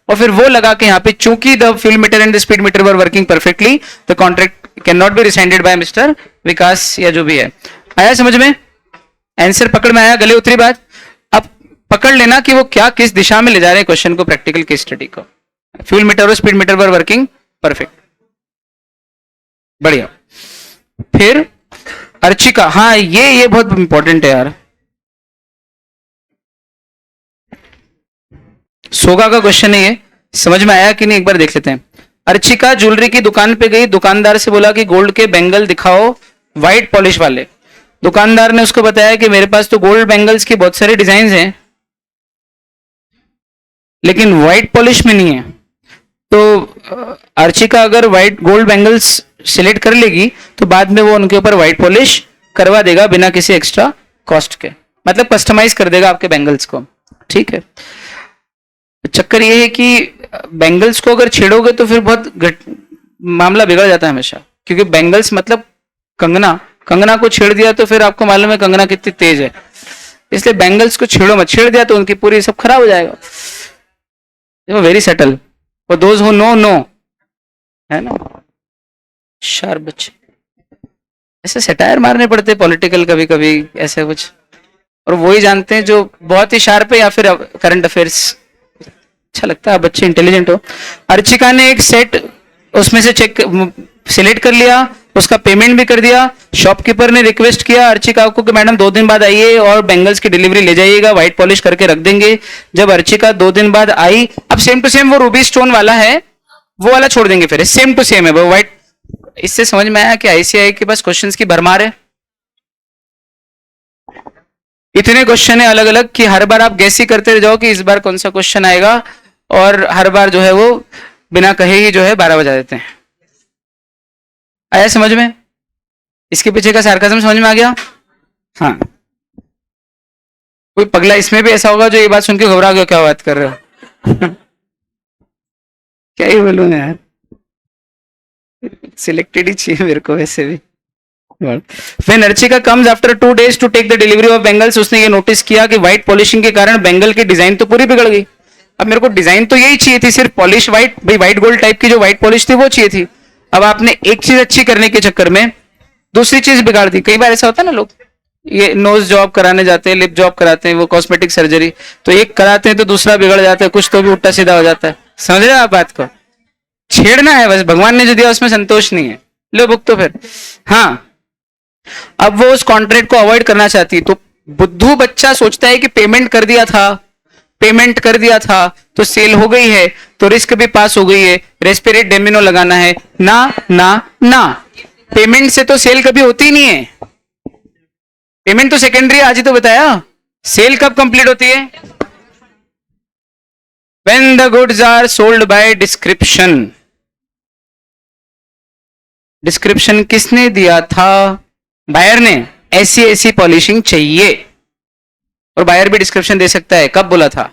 और फिर वो लगा के यहाँ पे चूंकि the fuel meter and the speed meter were working perfectly, the contract cannot be rescinded by Mr. विकास या जो भी है। आया समझ में, आंसर पकड़ में आया, गले उतरी बात। अब पकड़ लेना कि वो क्या किस दिशा में ले जा रहे हैं क्वेश्चन को, प्रैक्टिकल केस स्टडी को। फ्यूल मीटर और speed metre were working perfect, बढ़िया। फिर अर्चिका, हाँ ये बहुत इंपॉर्टेंट है यार, सोगा का क्वेश्चन है ये, समझ में आया कि नहीं एक बार देख लेते हैं। अर्चिका ज्वेलरी की दुकान पे गई, दुकानदार से बोला कि गोल्ड के बैंगल दिखाओ व्हाइट पॉलिश वाले, दुकानदार ने उसको बताया कि मेरे पास तो गोल्ड बैंगल्स की बहुत सारे डिजाइन हैं लेकिन व्हाइट पॉलिश में नहीं है, तो अर्चिका अगर व्हाइट गोल्ड बैंगल्स सिलेक्ट कर लेगी तो बाद में वो उनके ऊपर व्हाइट पॉलिश करवा देगा बिना किसी एक्स्ट्रा कॉस्ट के, मतलब कस्टमाइज कर देगा आपके बैंगल्स को, ठीक है। चक्कर ये है कि बैंगल्स को अगर छेड़ोगे तो फिर बहुत मामला बिगड़ जाता है हमेशा, क्योंकि बैंगल्स मतलब कंगना, कंगना को छेड़ दिया तो फिर आपको मालूम है कंगना कितनी तेज है, इसलिए बैंगल्स को छेड़ो मत, छेड़ दिया तो उनकी पूरी सब खराब हो जाएगा। Very settle for those who know no, है ना, शार्प बच्चे, ऐसे सेटायर मारने पड़ते पॉलिटिकल कभी कभी ऐसे कुछ, और वही जानते हैं जो बहुत ही शार्प है या फिर करंट अफेयर्स अच्छा लगता है, बच्चे इंटेलिजेंट हो। अर्चिका ने एक सेट उसमें से चेक सिलेक्ट कर लिया, उसका पेमेंट भी कर दिया, शॉपकीपर ने रिक्वेस्ट किया अर्चिका को कि मैडम 2 दिन बाद आइए और बैंगल्स की डिलीवरी ले जाइएगा, व्हाइट पॉलिश करके रख देंगे। जब अर्चिका 2 दिन बाद आई, अब सेम टू सेम वो रूबी स्टोन वाला है, वो वाला छोड़ देंगे, फिर सेम टू सेम है वो व्हाइट। इससे समझ में आया कि आईसीआई के पास क्वेश्चंस की भरमार है, इतने क्वेश्चन है अलग अलग कि हर बार आप गैस ही करते जाओ कि इस बार कौन सा क्वेश्चन आएगा, और हर बार जो है वो बिना कहे ही जो है 12 बजा देते हैं। आया समझ में? इसके पीछे का सार्काज्म समझ में आ गया? हाँ, कोई पगला इसमें भी ऐसा होगा जो ये बात सुन के घबरा गया, क्या बात कर रहे हो? क्या ही बोलूं यार, सिलेक्टेड ही चाहिए मेरे को वैसे भी। When Archika comes after 2 days to take the delivery of bangles, उसने ये नोटिस किया कि व्हाइट पॉलिशिंग के कारण बेंगल की डिजाइन तो पूरी बिगड़ गई। अब मेरे को डिजाइन तो यही चाहिए थी, सिर्फ पॉलिश व्हाइट, भाई व्हाइट गोल्ड टाइप की जो व्हाइट पॉलिश थी वो चाहिए थी। अब आपने एक चीज अच्छी करने के चक्कर में दूसरी चीज बिगाड़ दी। कई बार ऐसा होता है ना, लोग ये नोज जॉब कराने जाते हैं, लिप जॉब कराते हैं, वो कॉस्मेटिक सर्जरी, तो एक कराते हैं तो दूसरा बिगड़ जाता है, कुछ तो भी उल्टा सीधा हो जाता है। समझ रहे हो आप बात को? छेड़ना है बस, भगवान ने जो दिया उसमें संतोष नहीं है, लो बुक तो फिर। हाँ, अब वो उस कॉन्ट्रैक्ट को अवॉइड करना चाहती है, तो बुद्धू बच्चा सोचता है कि पेमेंट कर दिया था तो सेल हो गई है, तो रिस्क भी पास हो गई है, रेस्पिरेट डेमिनो लगाना है। ना ना ना, पेमेंट से तो सेल कभी होती नहीं है, पेमेंट तो सेकेंडरी, आज ही तो बताया। सेल कब कंप्लीट होती है? When the goods are sold by description। Description किसने दिया था? बायर ने, ऐसी ऐसी पॉलिशिंग चाहिए, और बायर भी डिस्क्रिप्शन दे सकता है। कब बोला था?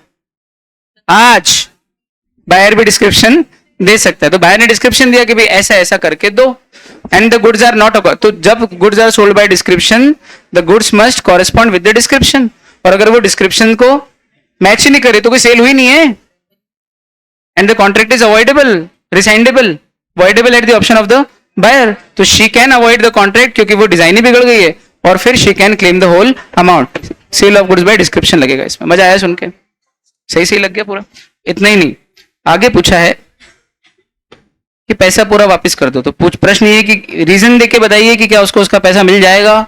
आज। बायर भी डिस्क्रिप्शन दे सकता है, तो बायर ने डिस्क्रिप्शन दिया कि भाई ऐसा ऐसा करके दो। And the goods are not, तो जब goods are sold by description, the goods must correspond with the description, और अगर वो डिस्क्रिप्शन को मैच ही नहीं करे तो कोई सेल हुई नहीं है। And the contract is avoidable, rescindable, avoidable at the option of the buyer, तो she can avoid the contract क्योंकि वो डिजाइन ही बिगड़ गई है, और फिर she can claim the whole amount. Sale of goods by description लगेगा इसमें। मजा आया सुन के? सही सही लग गया पूरा? इतना ही नहीं, आगे पूछा है कि पैसा पूरा वापस कर दो, तो प्रश्न ये कि रीजन देके बताइए कि क्या उसको उसका पैसा मिल जाएगा,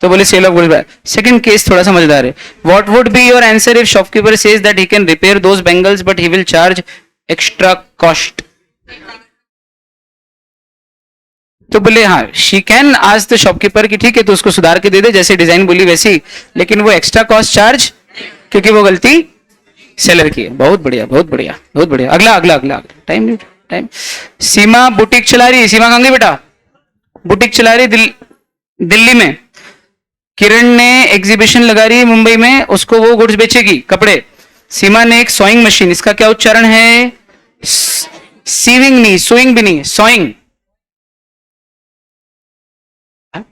तो बोले sale of goods by. Second case थोड़ा सा मजेदार है। What would be your answer if shopkeeper says that he can repair those bangles but he will charge extra cost? तो बोले हाँ, शी कैन आज द शॉपकीपर की ठीक है तो उसको सुधार के दे दे जैसे डिजाइन बोली वैसी, लेकिन वो एक्स्ट्रा कॉस्ट चार्ज क्योंकि वो गलती सेलर की है। बहुत बढ़िया, बहुत बढ़िया, बहुत बढ़िया। अगला अगला अगला टाइम टाइम। सीमा बुटीक चला रही है। सीमा कहाँ गई बेटा? बुटीक चला रही दिल्ली में। किरण ने एग्जीबिशन लगा रही है मुंबई में, उसको वो गुड्स बेचेगी कपड़े। सीमा ने एक सोइंग मशीन, इसका क्या उच्चारण है? सीविंग नहीं, सोइंग भी नहीं, सोइंग।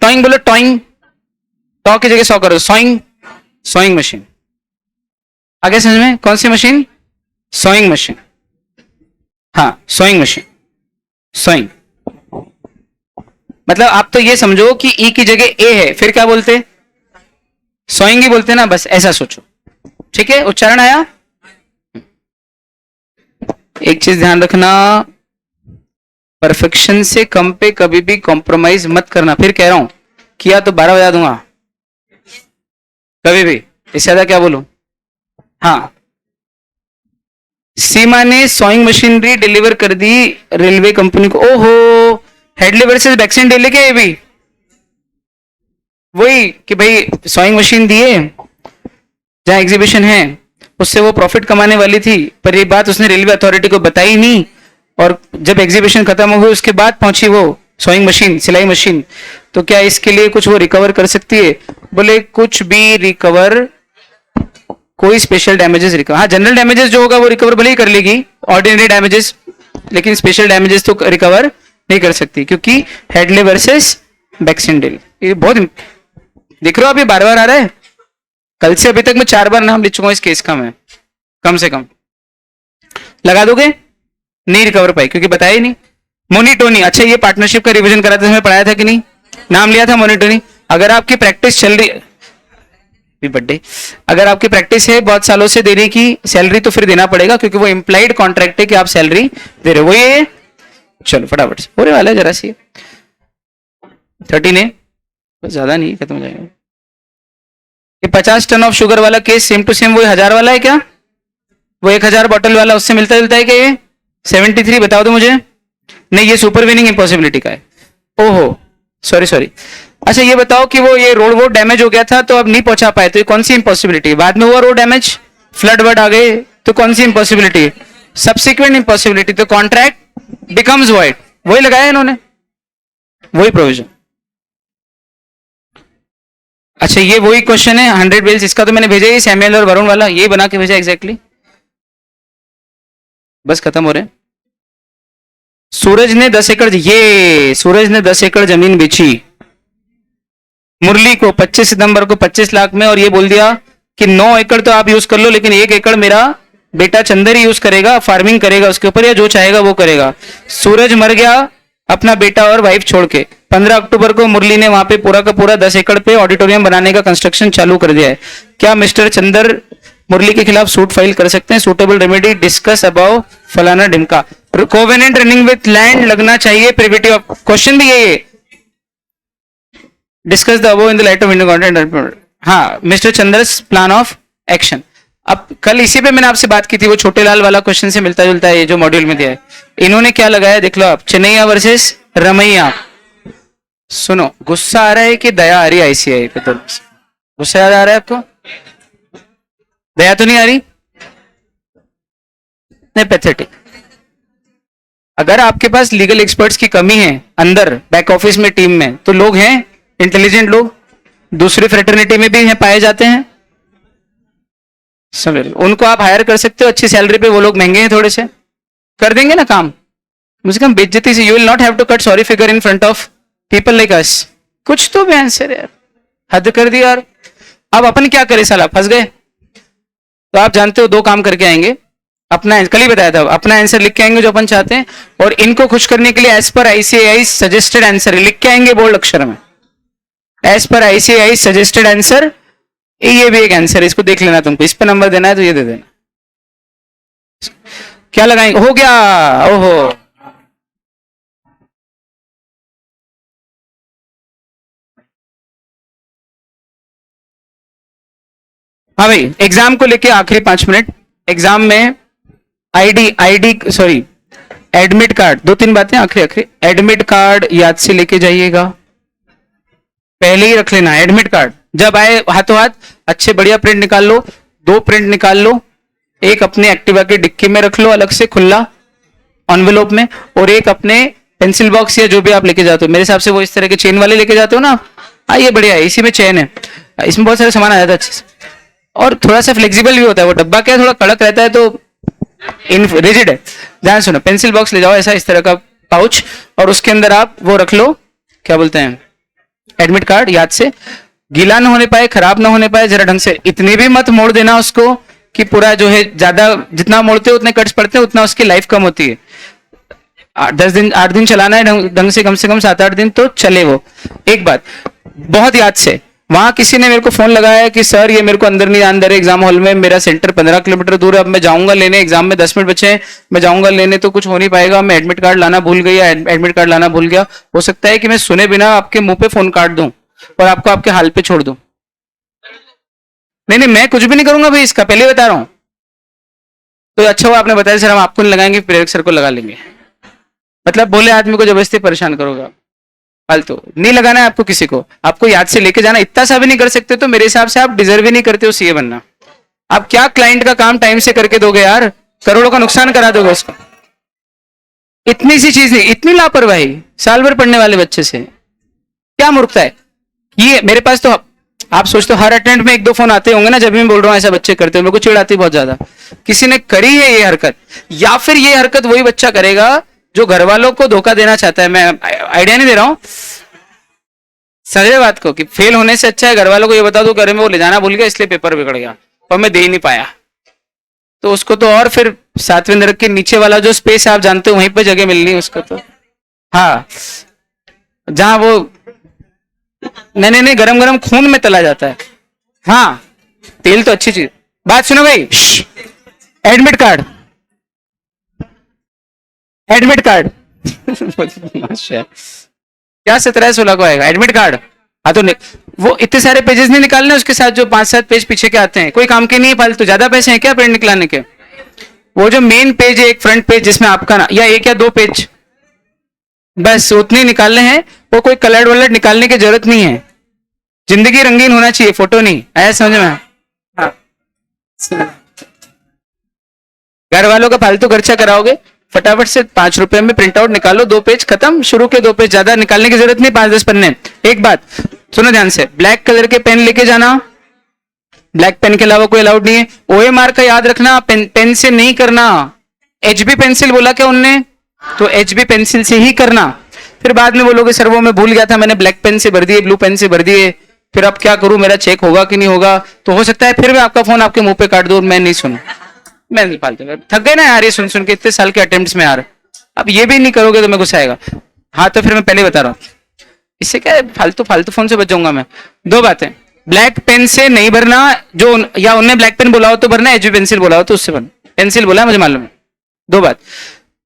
टॉइंग बोलो, टॉइंग, टॉ की जगह सॉ करो, सोइंग, सोइंग मशीन। आगे समझ में? कौन सी मशीन? Sewing machine. हाँ, सोइंग मशीन, सोइंग। मतलब आप तो ये समझो कि ई की जगह ए है, फिर क्या बोलते? सोइंग ही बोलते ना, बस ऐसा सोचो। ठीक है, उच्चारण आया? एक चीज ध्यान रखना, परफेक्शन से कम पे कभी भी कॉम्प्रोमाइज मत करना। फिर कह रहा हूं, किया तो 12 बजा दूंगा कभी भी, इससे ज्यादा क्या बोलूं? हाँ, सीमा ने सोइंग मशीनरी डिलीवर कर दी रेलवे कंपनी को। ओहो, हेडली वर्सेस बैक्सनडेल क्या? ये भी वही कि भाई सोइंग मशीन दिए, जहां एग्जीबिशन है उससे वो प्रॉफिट कमाने वाली थी, पर ये बात उसने रेलवे अथॉरिटी को बताई नहीं, और जब एग्जीबिशन खत्म हो गई उसके बाद पहुंची वो सोइंग मशीन, सिलाई मशीन। तो क्या इसके लिए कुछ वो रिकवर कर सकती है? बोले कुछ भी रिकवर, कोई स्पेशल डैमेजेस रिकवर, हाँ जनरल डैमेजेस जो होगा वो रिकवर भले ही कर लेगी, ऑर्डिनरी डैमेजेस, लेकिन स्पेशल डैमेजेस तो रिकवर नहीं कर सकती क्योंकि हेडले वर्सेस बैक्सनडेल। ये बहुत देख रहे हो आप, ये बार बार आ रहा है। कल से अभी तक मैं 4 बार नाम लिख चुका हूं इस केस का, मैं कम से कम। लगा दोगे? नहीं रिकवर पाई क्योंकि बताया ही नहीं। मोनीटोनी, अच्छा ये पार्टनरशिप का रिवीजन कराते समय पढ़ाया था कि नहीं? नाम लिया था मोनीटोनी। अगर आपकी प्रैक्टिस चल रही, बर्थडे, अगर आपकी प्रैक्टिस है बहुत सालों से देने की सैलरी, तो फिर देना पड़ेगा क्योंकि वो इंप्लाइड कॉन्ट्रैक्ट है कि आप सैलरी दे रहे हो। वो ये चलो फटाफट से होने वाला है, जरा सी 13 है, बस ज्यादा नहीं, खत्म हो जाएगा। ये 50 टन ऑफ शुगर वाला केस सेम टू सेम वही 1000 वाला है क्या? वो 1000 बॉटल वाला उससे मिलता जुलता है क्या? ये 73 बताओ तो मुझे। नहीं, ये सुपर विनिंग इम्पॉसिबिलिटी का है। ओहो सॉरी सॉरी। अच्छा ये बताओ कि वो ये रोड वोड डैमेज हो गया था तो अब नहीं पहुंचा पाए, तो ये कौन सी इम्पॉसिबिलिटी? बाद में हुआ रोड डैमेज, फ्लड वर्ड आ गए, तो कौन सी इम्पॉसिबिलिटी? Subsequent impossibility. तो कॉन्ट्रैक्ट बिकम्स वॉइड, वही लगाया इन्होंने, वही प्रोविजन। अच्छा ये वही क्वेश्चन है 100 बेल्स, इसका तो मैंने भेजा ही सैमुअल और वरुण वाला, ये बना के भेजा एग्जैक्टली। बस खत्म हो रहे हैं। सूरज ने 10 एकड़, ये सूरज ने 10 एकड़ जमीन बेची मुरली को 25 सितंबर को 25 लाख में, और ये बोल दिया कि 9 एकड़ तो आप यूज कर लो, लेकिन 1 एकड़ मेरा बेटा चंदर ही यूज करेगा, फार्मिंग करेगा उसके ऊपर, या जो चाहेगा वो करेगा। सूरज मर गया अपना बेटा और वाइफ छोड़ के। 15 अक्टूबर को मुरली ने वहां पे पूरा का पूरा 10 एकड़ पे ऑडिटोरियम बनाने का कंस्ट्रक्शन चालू कर दिया है। क्या मिस्टर चंदर मुरली के खिलाफ सूट फाइल कर सकते हैं? सुटेबल रेमेडी डिस्कस अबाउ फलाना ढिमका। कोवेनेंट रनिंग विथ लैंड लगना चाहिए, प्रिविटी ऑफ क्वेश्चन भी यही है। Discuss the above in the light of Indian content. हाँ, मिस्टर चंद्रस प्लान ऑफ एक्शन। अब कल इसी पे मैंने आपसे बात की थी, वो छोटे लाल वाला क्वेश्चन से मिलता जुलता है ये जो मॉड्यूल में दिया है। इन्होंने क्या लगाया देख लो आप, चेन्नैया वर्सेस रमैया। सुनो, गुस्सा आ रहा है कि दया आ रही है आईसीआई पे? तो गुस्सा याद आ रहा है आपको? दया तो नहीं आ रही? नहीं, पैथेटिक। अगर आपके पास लीगल एक्सपर्ट्स की कमी है अंदर बैक ऑफिस में टीम में, तो लोग हैं इंटेलिजेंट लोग, दूसरी फ्रेटर्निटी में भी हैं, पाए जाते हैं, समझ, उनको आप हायर कर सकते हो अच्छी सैलरी पे। वो लोग महंगे हैं थोड़े से, कर देंगे ना काम, मुझे कम बेइज्जती से। You will not have to cut sorry figure in front of people like us. कुछ तो भी आंसर यार, हद कर दी यार। अब अपन क्या करें साला, फंस गए। तो आप जानते हो 2 काम करके आएंगे अपना, कल ही बताया था, अपना आंसर लिख के आएंगे जो अपन चाहते हैं, और इनको खुश करने के लिए as per ICI suggested answer लिख के आएंगे बोल्ड अक्षर में, as per ICI suggested answer. ये भी एक आंसर है, इसको देख लेना तुमको, इस पे नंबर देना है तो ये दे देना। क्या लगाएंगे? हो गया, ओहो। हाँ भाई, एग्जाम को लेके आखिरी 5 मिनट। एग्जाम में आईडी सॉरी एडमिट कार्ड, 2-3 बातें आखिरी। एडमिट कार्ड याद से लेके जाइएगा, पहले ही रख लेना एडमिट कार्ड। जब आए हाथों हाथ अच्छे बढ़िया प्रिंट निकाल लो, 2 प्रिंट निकाल लो, एक अपने एक्टिवा के डिक्की में रख लो अलग से खुला एनवेलोप में, और एक अपने पेंसिल बॉक्स या जो भी आप लेके जाते हो, मेरे हिसाब से वो इस तरह के चेन वाले लेके जाते हो ना, ये बढ़िया है, इसी में चेन है, इसमें बहुत सारे सामान आ जाता है अच्छे से, और थोड़ा सा फ्लेक्सिबल भी होता है। वो डब्बा क्या थोड़ा कड़क रहता है तो रिजिड है। ध्यान सुनो, पेंसिल बॉक्स ले जाओ ऐसा, इस तरह का पाउच, और उसके अंदर आप वो रख लो, क्या बोलते हैं, एडमिट कार्ड। याद से, गीला ना होने पाए, खराब ना होने पाए, जरा ढंग से। इतनी भी मत मोड़ देना उसको कि पूरा जो है, ज्यादा जितना मोड़ते हो उतने कट्स पड़ते हैं, उतना उसकी लाइफ कम होती है। 8 दिन चलाना है ढंग से, कम 7-8 दिन तो चले वो। एक बात बहुत याद से, वहां किसी ने मेरे को फोन लगाया कि सर ये मेरे को अंदर नहीं आने दे रहे एग्जाम हॉल में, मेरा सेंटर 15 किलोमीटर दूर है, अब मैं जाऊंगा लेने, एग्जाम में 10 मिनट बचे हैं, मैं जाऊंगा लेने तो कुछ हो नहीं पाएगा, मैं एडमिट कार्ड लाना भूल गई या एडमिट कार्ड लाना भूल गया। हो सकता है कि मैं सुने बिना आपके मुंह पे फोन काट दूं और आपको आपके हाल पे छोड़ दूं। नहीं, मैं कुछ भी नहीं करूंगा भाई, इसका पहले बता रहा हूं। तो अच्छा हुआ आपने बताया, सर हम आपको नहीं लगाएंगे, प्रेरक सर को लगा लेंगे। मतलब बोले आदमी को जबरदस्ती परेशान करोगे, फालतू नहीं लगाना है आपको किसी को, आपको याद से लेके जाना। इतना सा भी नहीं कर सकते तो मेरे हिसाब से आप डिजर्व ही नहीं करते हो सीए बनना। आप क्या क्लाइंट का काम टाइम से करके दोगे यार, करोड़ों का नुकसान करा दोगे उसको। इतनी सी चीज नहीं, इतनी लापरवाही साल भर पढ़ने वाले बच्चे से क्या मूर्खता है ये। मेरे पास तो आप सोचते हो हर अटेंड में 1-2 फोन आते होंगे ना, जब भी मैं बोल रहा हूँ ऐसा बच्चे करते हो, मेरे को चिढ़ आती बहुत ज्यादा। किसी ने करी है ये हरकत, या फिर ये हरकत वही बच्चा करेगा जो घर वालों को धोखा देना चाहता है। मैं आइडिया नहीं दे रहा हूं, समझे बात को, कि फेल होने से अच्छा है घर वालों को ये बता दो घर में वो ले जाना भूल गया इसलिए पेपर बिगड़ गया और मैं दे ही नहीं पाया, तो उसको तो और फिर 7वें नरक के नीचे वाला जो स्पेस आप जानते हो वहीं पर जगह मिलनी है उसको तो। हाँ, जहां वो नहीं गरम गरम खून में तला जाता है। हाँ, तेल तो अच्छी चीज। बात सुनो भाई, एडमिट कार्ड एडमिट कार्ड क्या 17-16 को आएगा एडमिट कार्ड। हाँ तो वो इतने सारे पेजेस नहीं निकालने, उसके साथ जो 5-7 पेज पीछे के आते हैं, कोई काम के नहीं है फालतू। ज्यादा पैसे हैं क्या प्रिंट निकालने के? वो जो मेन पेज है, एक फ्रंट पेज जिसमें आपका ना, या 1 या 2 पेज बस उतने निकालने हैं। वो कोई कलर वलर निकालने की जरूरत नहीं है। जिंदगी रंगीन होना चाहिए, फोटो नहीं। आया समझ में? हाँ, घर वालों का फालतू खर्चा कराओगे, फटाफट से 5 रुपए में प्रिंट आउट निकालो, 2 पेज खत्म। शुरू के 2 पेज, ज्यादा निकालने की जरूरत नहीं, 5-10 पन्ने। एक बात, सुनो ध्यान से, ब्लैक कलर के पेन लेके जाना, ब्लैक पेन के अलावा कोई अलाउड नहीं है। OMR का याद रखना, पेन से नहीं करना। HB पेंसिल बोला क्या उनने, तो HB पेंसिल से ही करना। फिर बाद में बोलोगे सर वो मैं भूल गया था, मैंने ब्लैक पेन से भर दिए, ब्लू पेन से भर दिए, फिर अब क्या करूं, मेरा चेक होगा कि नहीं होगा। तो हो सकता है फिर मैं आपका फोन आपके मुंह पे काट दूं और मैं नहीं सुनूं। मैं नहीं फालतू, थक गए ना यार ये सुन सुन के इतने साल के अटेम्प्ट्स में यार। अब ये भी नहीं करोगे तो मैं गुस्सा आएगा। हाँ तो फिर मैं पहले बता रहा हूँ, इससे क्या है, फालतू फालतू फोन से बच जाऊंगा मैं। दो बातें, ब्लैक पेन से नहीं भरना, जो या उन्हें ब्लैक पेन बोला हो तो भरना, HB पेंसिल बोला हो तो उससे भरना। पेंसिल बोला मुझे मालूम है। दो बात,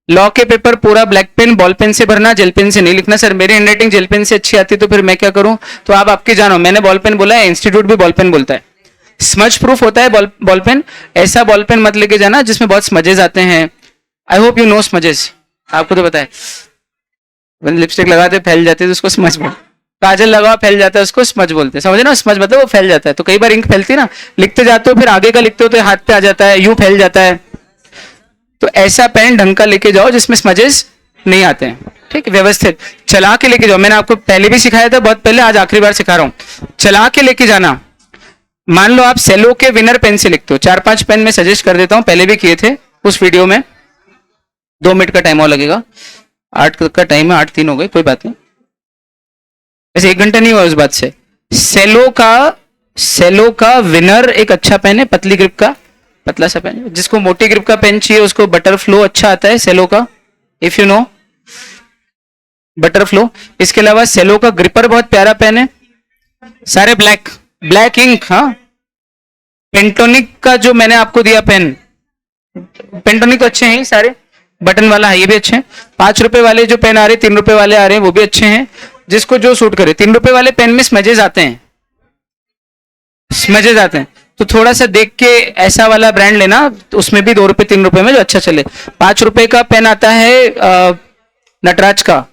लॉ के पेपर पूरा ब्लैक पेन बॉल पेन से भरना, जेल पेन से नहीं लिखना। सर मेरी हैंडराइटिंग जेल पेन से अच्छी आती तो फिर मैं क्या करूं, तो आप आपकी जानो, मैंने बॉल पेन बोला है, इंस्टीट्यूट भी बॉल पेन बोलता है। स्मज प्रूफ होता है बॉल पेन, ऐसा बॉल पेन मत लेके जाना जिसमें बहुत स्मजेस आते हैं। I hope you know smudges, आपको तो पता है, लिपस्टिक लगाते फैल जाते तो उसको स्मज बोलते, काजल लगाओ फैल जाता है उसको स्मज बोलते हैं, समझे ना। स्मज मतलब वो फैल जाता है, तो कई बार इंक फैलती है ना, लिखते जाते हो फिर आगे का लिखते हो तो हाथ पे आ जाता है, यूं फैल जाता है। तो ऐसा पेन ढंग का लेके जाओ जिसमें स्मजेस नहीं आते हैं, ठीक है, व्यवस्थित चला के लेके जाओ। मैंने आपको पहले भी सिखाया था बहुत पहले, आज आखिरी बार सिखा रहा हूं, चला के लेके जाना। मान लो आप सेलो के विनर पेन से लिखते हो, 4-5 पेन मैं सजेस्ट कर देता हूं, पहले भी किए थे उस वीडियो में। 2 मिनट का टाइम और लगेगा, 8 का टाइम है, 8-3 हो गए, कोई बात नहीं, ऐसे 1 घंटा नहीं हुआ उस बात से। सेलो का विनर एक अच्छा पेन है, पतली ग्रिप का, पतला सा पेन। जिसको मोटी ग्रिप का पेन चाहिए उसको बटर फ्लो अच्छा आता है सेलो का, if you know butter flow. इसके अलावा सेलो का ग्रिपर बहुत प्यारा पेन है, सारे ब्लैक इंक। हाँ, पेंटोनिक का जो मैंने आपको दिया पेन, पेंटोनिक तो अच्छे हैं सारे, बटन वाला है ये भी अच्छे हैं। 5 रुपए वाले जो पेन आ रहे हैं, 3 रुपए वाले आ रहे हैं, वो भी अच्छे हैं, जिसको जो सूट करे। 3 रुपए वाले पेन में स्मजेस आते हैं, स्मजेस आते हैं, तो थोड़ा सा देख के ऐसा वाला ब्रांड लेना, तो उसमें भी 2 रुपए 3 रुपए में जो अच्छा चले। 5 रुपए का पेन आता है नटराज का,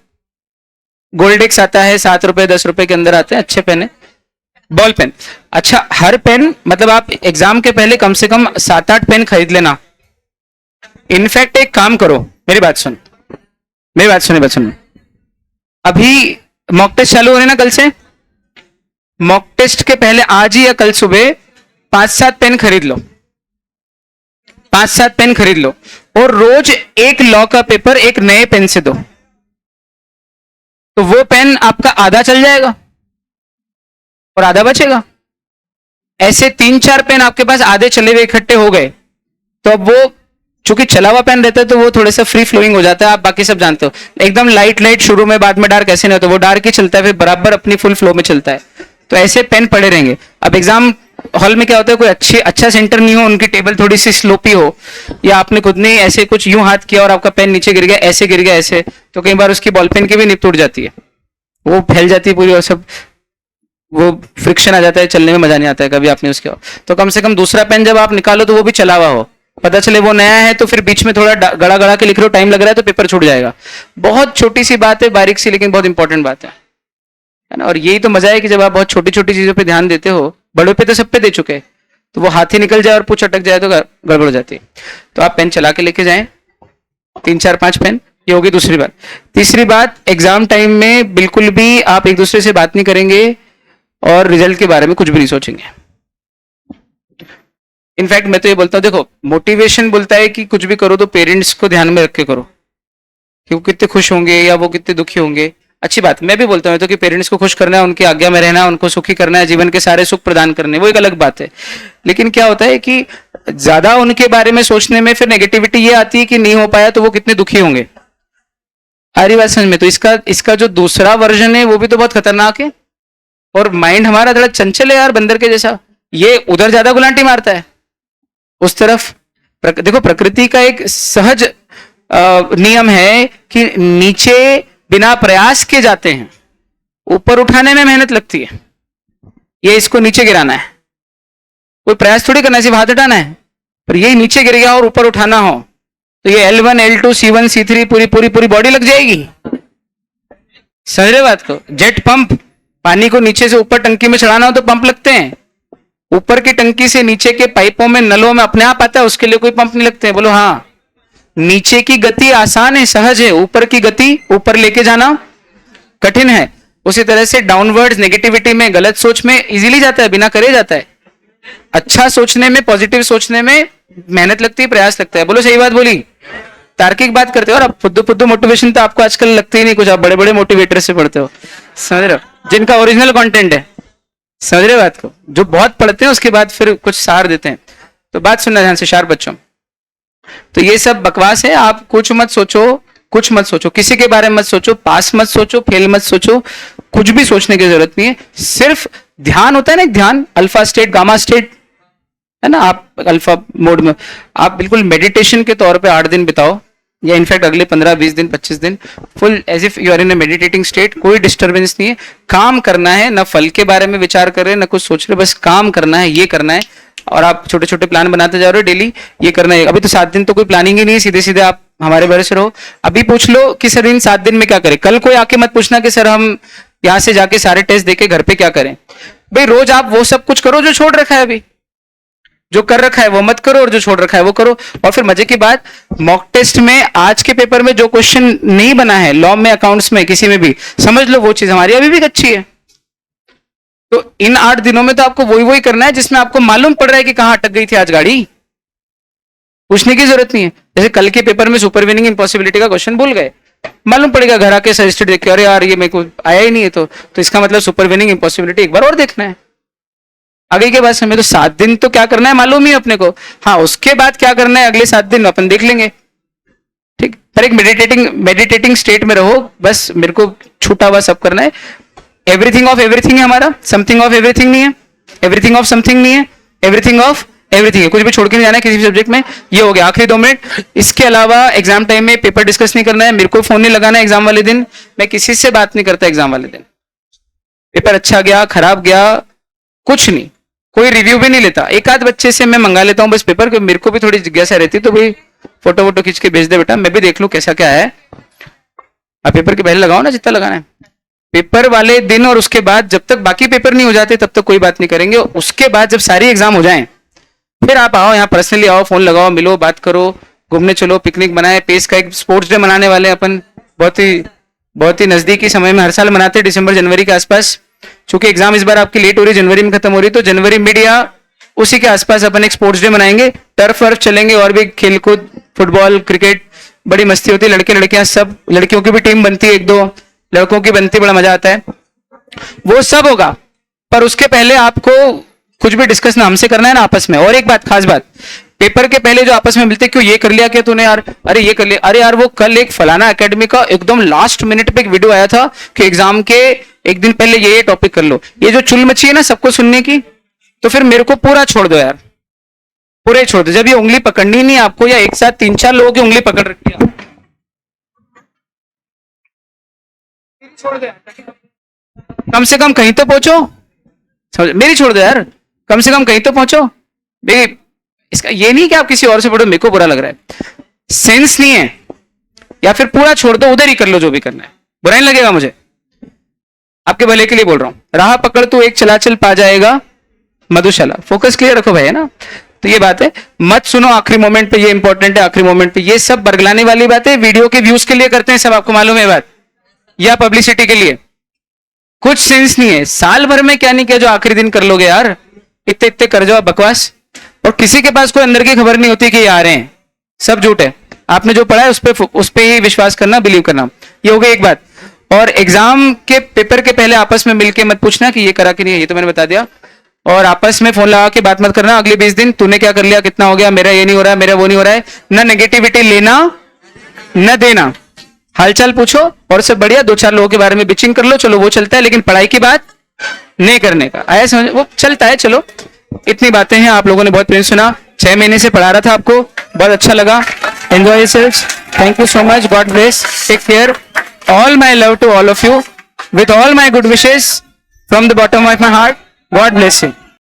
गोल्डेक्स आता है 7 रुपए 10 रुपए के अंदर आते हैं, अच्छे पेन है। बॉल पेन, अच्छा हर पेन, मतलब आप एग्जाम के पहले कम से कम 7-8 पेन खरीद लेना। इनफैक्ट एक काम करो, मेरी बात सुन, मेरी बात सुनो, अभी मॉक टेस्ट चालू हो रहे ना कल से, मॉक टेस्ट के पहले आज ही या कल सुबह 5-7 पेन खरीद लो, 5-7 पेन खरीद लो, और रोज एक लॉ का पेपर एक नए पेन से दो, तो वो पेन आपका आधा चल जाएगा और आधा बचेगा। ऐसे 3-4 पेन आपके पास आधे चले हुए इकट्ठे हो गए, तो अब वो चूंकि चला हुआ पेन रहता है तो वो थोड़ा सा फ्री फ्लोइंग हो जाता है, आप बाकी सब जानते हो, एकदम लाइट शुरू में, बाद में डार्क ऐसे नहीं होता, वो डार्क ही चलता है, फिर बराबर अपनी फुल फ्लो में चलता है। तो ऐसे पेन पड़े रहेंगे। अब एग्जाम हॉल में क्या होता है, कोई अच्छा सेंटर नहीं हो, उनकी टेबल थोड़ी सी स्लोपी हो, या आपने खुद ने ऐसे कुछ यूं हाथ किया और आपका पेन नीचे गिर गया, ऐसे गिर गया ऐसे, तो कई बार उसकी बॉल पेन की भी निब टूट जाती है, वो फैल जाती है पूरी, और सब वो फ्रिक्शन आ जाता है, चलने में मजा नहीं आता है कभी आपने उसके। तो कम से कम दूसरा पेन जब आप निकालो तो वो भी चला हुआ हो, पता चले वो नया है, तो फिर बीच में थोड़ा गड़ा गड़ा के लिख रहे हो, टाइम लग रहा है तो पेपर छूट जाएगा। बहुत छोटी सी बात है, बारीक सी, लेकिन बहुत इंपॉर्टेंट बात है ना। और यही तो मजा है कि जब आप बहुत छोटी छोटी चीजों पे ध्यान देते हो, बड़ों पे तो सब पे दे चुके हैं, तो वो हाथ ही निकल जाए और पूछ अटक जाए तो गड़बड़ हो जाती है। तो आप पेन चला के लेके जाएं, 3-4-5 पेन, ये होगी दूसरी बात। तीसरी बात, एग्जाम टाइम में बिल्कुल भी आप एक दूसरे से बात नहीं करेंगे और रिजल्ट के बारे में कुछ भी नहीं सोचेंगे। इनफैक्ट मैं तो ये बोलता हूँ, देखो मोटिवेशन बोलता है कि कुछ भी करो तो पेरेंट्स को ध्यान में रख के करो, कि वो कितने खुश होंगे या वो कितने दुखी होंगे। अच्छी बात, मैं भी बोलता हूँ तो कि पेरेंट्स को खुश करना है, उनकी आज्ञा में रहना है, उनको सुखी करना है, जीवन के सारे सुख प्रदान करने, वो एक अलग बात है। लेकिन क्या होता है कि ज्यादा उनके बारे में सोचने में फिर नेगेटिविटी ये आती है कि नहीं हो पाया तो वो कितने दुखी होंगे। आ रही बात समझ में? तो इसका जो दूसरा वर्जन है वो भी तो बहुत खतरनाक है। और माइंड हमारा थोड़ा चंचल है यार, बंदर के जैसा, ये उधर ज्यादा गुलांटी मारता है उस तरफ। देखो प्रकृति का एक सहज नियम है कि नीचे बिना प्रयास के जाते हैं, ऊपर उठाने में मेहनत लगती है। ये इसको नीचे गिराना है, कोई प्रयास थोड़ी करना है, सिर्फ हाथ उठाना है, पर ये नीचे गिर गया और ऊपर उठाना हो तो ये L1 L2 C1 C3 पूरी पूरी पूरी बॉडी लग जाएगी। समझ रहे बात को? जेट पंप, पानी को नीचे से ऊपर टंकी में चढ़ाना हो तो पंप लगते हैं, ऊपर की टंकी से नीचे के पाइपों में नलों में अपने आप आता है, उसके लिए कोई पंप नहीं लगते हैं। बोलो हाँ। नीचे की गति आसान है, सहज है, ऊपर की गति ऊपर लेके जाना कठिन है। उसी तरह से डाउनवर्ड्स नेगेटिविटी में, गलत सोच में इजीली जाता है, बिना करे जाता है। अच्छा सोचने में, पॉजिटिव सोचने में मेहनत लगती है, प्रयास लगता है। बोलो सही बात बोली? तार्किक बात करते हो। और आप फुद्दू फुद्दू मोटिवेशन तो आपको आजकल लगते ही नहीं कुछ, आप बड़े बड़े मोटिवेटर से पढ़ते हो, समझ रहे हो, जिनका ओरिजिनल कंटेंट है। समझ रहे हो बात को? जो बहुत पढ़ते हैं उसके बाद फिर कुछ सार देते हैं। तो बात सुनना ध्यान से शार्प बच्चों। तो ये सब बकवास है। आप कुछ मत सोचो, कुछ मत सोचो, किसी के बारे में मत सोचो, पास मत सोचो, फेल मत सोचो, कुछ भी सोचने की जरूरत नहीं है। सिर्फ ध्यान होता है ना, ध्यान, अल्फा स्टेट, गामा स्टेट है ना, आप अल्फा मोड में, आप बिल्कुल मेडिटेशन के तौर पे 8 दिन बिताओ, या इनफैक्ट अगले 15, 20 दिन, 25 दिन full as if you are in a meditating state. कोई डिस्टर्बेंस नहीं है, काम करना है, ना फल के बारे में विचार कर रहे हैं, ना कुछ सोच रहे, बस काम करना है, ये करना है। और आप छोटे छोटे प्लान बनाते जा रहे हो डेली, ये करना है। अभी तो 7 दिन तो कोई प्लानिंग ही नहीं है, सीधे सीधे आप हमारे भरोसे रहो। अभी पूछ लो कि सर इन 7 दिन में क्या करें। कल कोई आके मत पूछना कि सर हम यहाँ से जाके सारे टेस्ट देके घर पे क्या करें। भाई रोज आप वो सब कुछ करो जो छोड़ रखा है, अभी जो कर रखा है वो मत करो, और जो छोड़ रखा है वो करो। और फिर मजे की बात, मॉक टेस्ट में आज के पेपर में जो क्वेश्चन नहीं बना है, लॉ में, अकाउंट्स में, किसी में भी, समझ लो वो चीज हमारी अभी भी अच्छी है। तो इन 8 दिनों में तो आपको वही वही करना है जिसमें आपको मालूम पड़ रहा है कि कहां अटक गई थी आज गाड़ी। पूछने की जरूरत नहीं है। जैसे कल के पेपर में सुपर विनिंग इम्पॉसिबिलिटी का क्वेश्चन भूल गए, मालूम पड़ेगा घर आके सजेस्टेड देख के, अरे यार ये मेरे को आया ही नहीं है, तो इसका मतलब सुपर विनिंग इम्पॉसिबिलिटी एक बार और देखना है। आगे के बाद समय तो 7 दिन तो क्या करना है मालूम ही अपने को। हाँ, उसके बाद क्या करना है अगले 7 दिन अपन देख लेंगे, ठीक। पर एक मेडिटेटिंग स्टेट में रहो, बस मेरे को छूटा हुआ सब करना है। एवरीथिंग ऑफ एवरीथिंग है हमारा, समथिंग ऑफ एवरीथिंग नहीं है, एवरीथिंग ऑफ समथिंग नहीं है, एवरीथिंग ऑफ एवरीथिंग है। कुछ भी छोड़ के नहीं जाना है किसी भी सब्जेक्ट में। ये हो गया आखिरी 2 मिनट। इसके अलावा एग्जाम टाइम में पेपर डिस्कस नहीं करना है, मेरे को फोन नहीं लगाना है एग्जाम वाले दिन, मैं किसी से बात नहीं करता एग्जाम वाले दिन। पेपर अच्छा गया, खराब गया, कुछ नहीं, कोई रिव्यू भी नहीं लेता। एक आध बच्चे से मैं मंगा लेता हूं बस पेपर, क्योंकि मेरे को भी थोड़ी जिज्ञासा रहती, तो भाई फोटो वोटो खींच के भेज दे बेटा, मैं भी देख लूं कैसा क्या है। अब पेपर के पहले लगाओ ना जितना लगाना है, पेपर वाले दिन और उसके बाद, जब तक बाकी पेपर नहीं हो जाते तब तक कोई बात नहीं करेंगे। उसके बाद जब सारी एग्जाम हो जाएं, फिर आप आओ यहाँ पर्सनली आओ, फोन लगाओ, मिलो, बात करो, घूमने चलो, पिकनिक बनाए। पेस का एक स्पोर्ट्स डे मनाने वाले अपन, बहुत ही नजदीकी समय में, हर साल मनाते हैं दिसंबर जनवरी के आसपास। चूंकि एग्जाम इस बार आपकी लेट हो रही है, जनवरी में खत्म हो रही है, तो जनवरी मिड या उसी के आसपास अपन एक स्पोर्ट्स डे मनाएंगे। टर्फ वर्फ चलेंगे, और भी खेल कूद, फुटबॉल, क्रिकेट, बड़ी मस्ती होती है। लड़के लड़कियां सब, लड़कियों की भी टीम बनती है, 1-2 लड़कों की बनती, बड़ा मजा आता है। वो सब होगा, पर उसके पहले आपको कुछ भी डिस्कस ना हमसे करना है ना आपस में। और एक बात, खास बात, पेपर के पहले जो आपस में मिलते, क्यों ये कर लिया क्या तूने यार, अरे ये कर लिया, अरे यार वो कल एक फलाना एकेडमी का एकदम लास्ट मिनट पे एक वीडियो आया था कि एग्जाम के एक दिन पहले ये टॉपिक कर लो। ये जो चुल मची है ना सबको सुनने की, तो फिर मेरे को पूरा छोड़ दो यार, पूरे छोड़ दो। जब ये उंगली पकड़नी नहीं आपको, या एक साथ 3-4 लोगों की उंगली पकड़ रखी है, छोड़ दो, कम से कम कहीं तो पहुंचो। मेरी छोड़ दो यार, कम से कम कहीं तो पहुंचो। देखिए, इसका ये नहीं कि आप किसी और से पढ़ो, मेरे को बुरा लग रहा है, सेंस नहीं है, या फिर पूरा छोड़ दो, उधर ही कर लो जो भी करना है, बुरा नहीं लगेगा मुझे, आपके भले के लिए बोल रहा हूं। राह पकड़ तू एक चला चल पा जाएगा मधुशाला। फोकस क्लियर रखो भाई, है ना। तो ये बात है, मत सुनो आखिरी मोमेंट पे, ये इंपॉर्टेंट है आखिरी मोमेंट पे। ये सब बरगलाने वाली बात है, वीडियो के व्यूज के लिए करते हैं सब, आपको मालूम है बात, या पब्लिसिटी के लिए। कुछ सेंस नहीं है, साल भर में क्या नहीं किया जो आखिरी दिन कर लोगे यार, इतने इतने कर जाओ बकवास। और किसी के पास कोई अंदर की खबर नहीं होती कि ये आ रहे हैं, सब झूठ है। आपने जो पढ़ा है उस पे ही विश्वास करना, बिलीव करना। ये हो गई एक बात। और एग्जाम के पेपर के पहले आपस में मिलके मत पूछना कि ये करा कि नहीं है, ये तो मैंने बता दिया। और आपस में फोन लगा के बात मत करना अगले 20 दिन, तूने क्या कर लिया, कितना हो गया, मेरा ये नहीं हो रहा है, मेरा वो नहीं हो रहा है। ना नेगेटिविटी लेना न देना, हालचाल पूछो, और सब बढ़िया 2-4 लोगों के बारे में बिचिंग कर लो, चलो वो चलता है, लेकिन पढ़ाई की बात नहीं करने का, आया समझ, वो चलता है। चलो इतनी बातें हैं, आप लोगों ने बहुत प्रेम सुना, 6 महीने से पढ़ा रहा था आपको, बहुत अच्छा लगा। Enjoy yourselves, thank you so much, God bless, take care, all my love to all of you, with all my good wishes from the bottom of my heart, God bless you.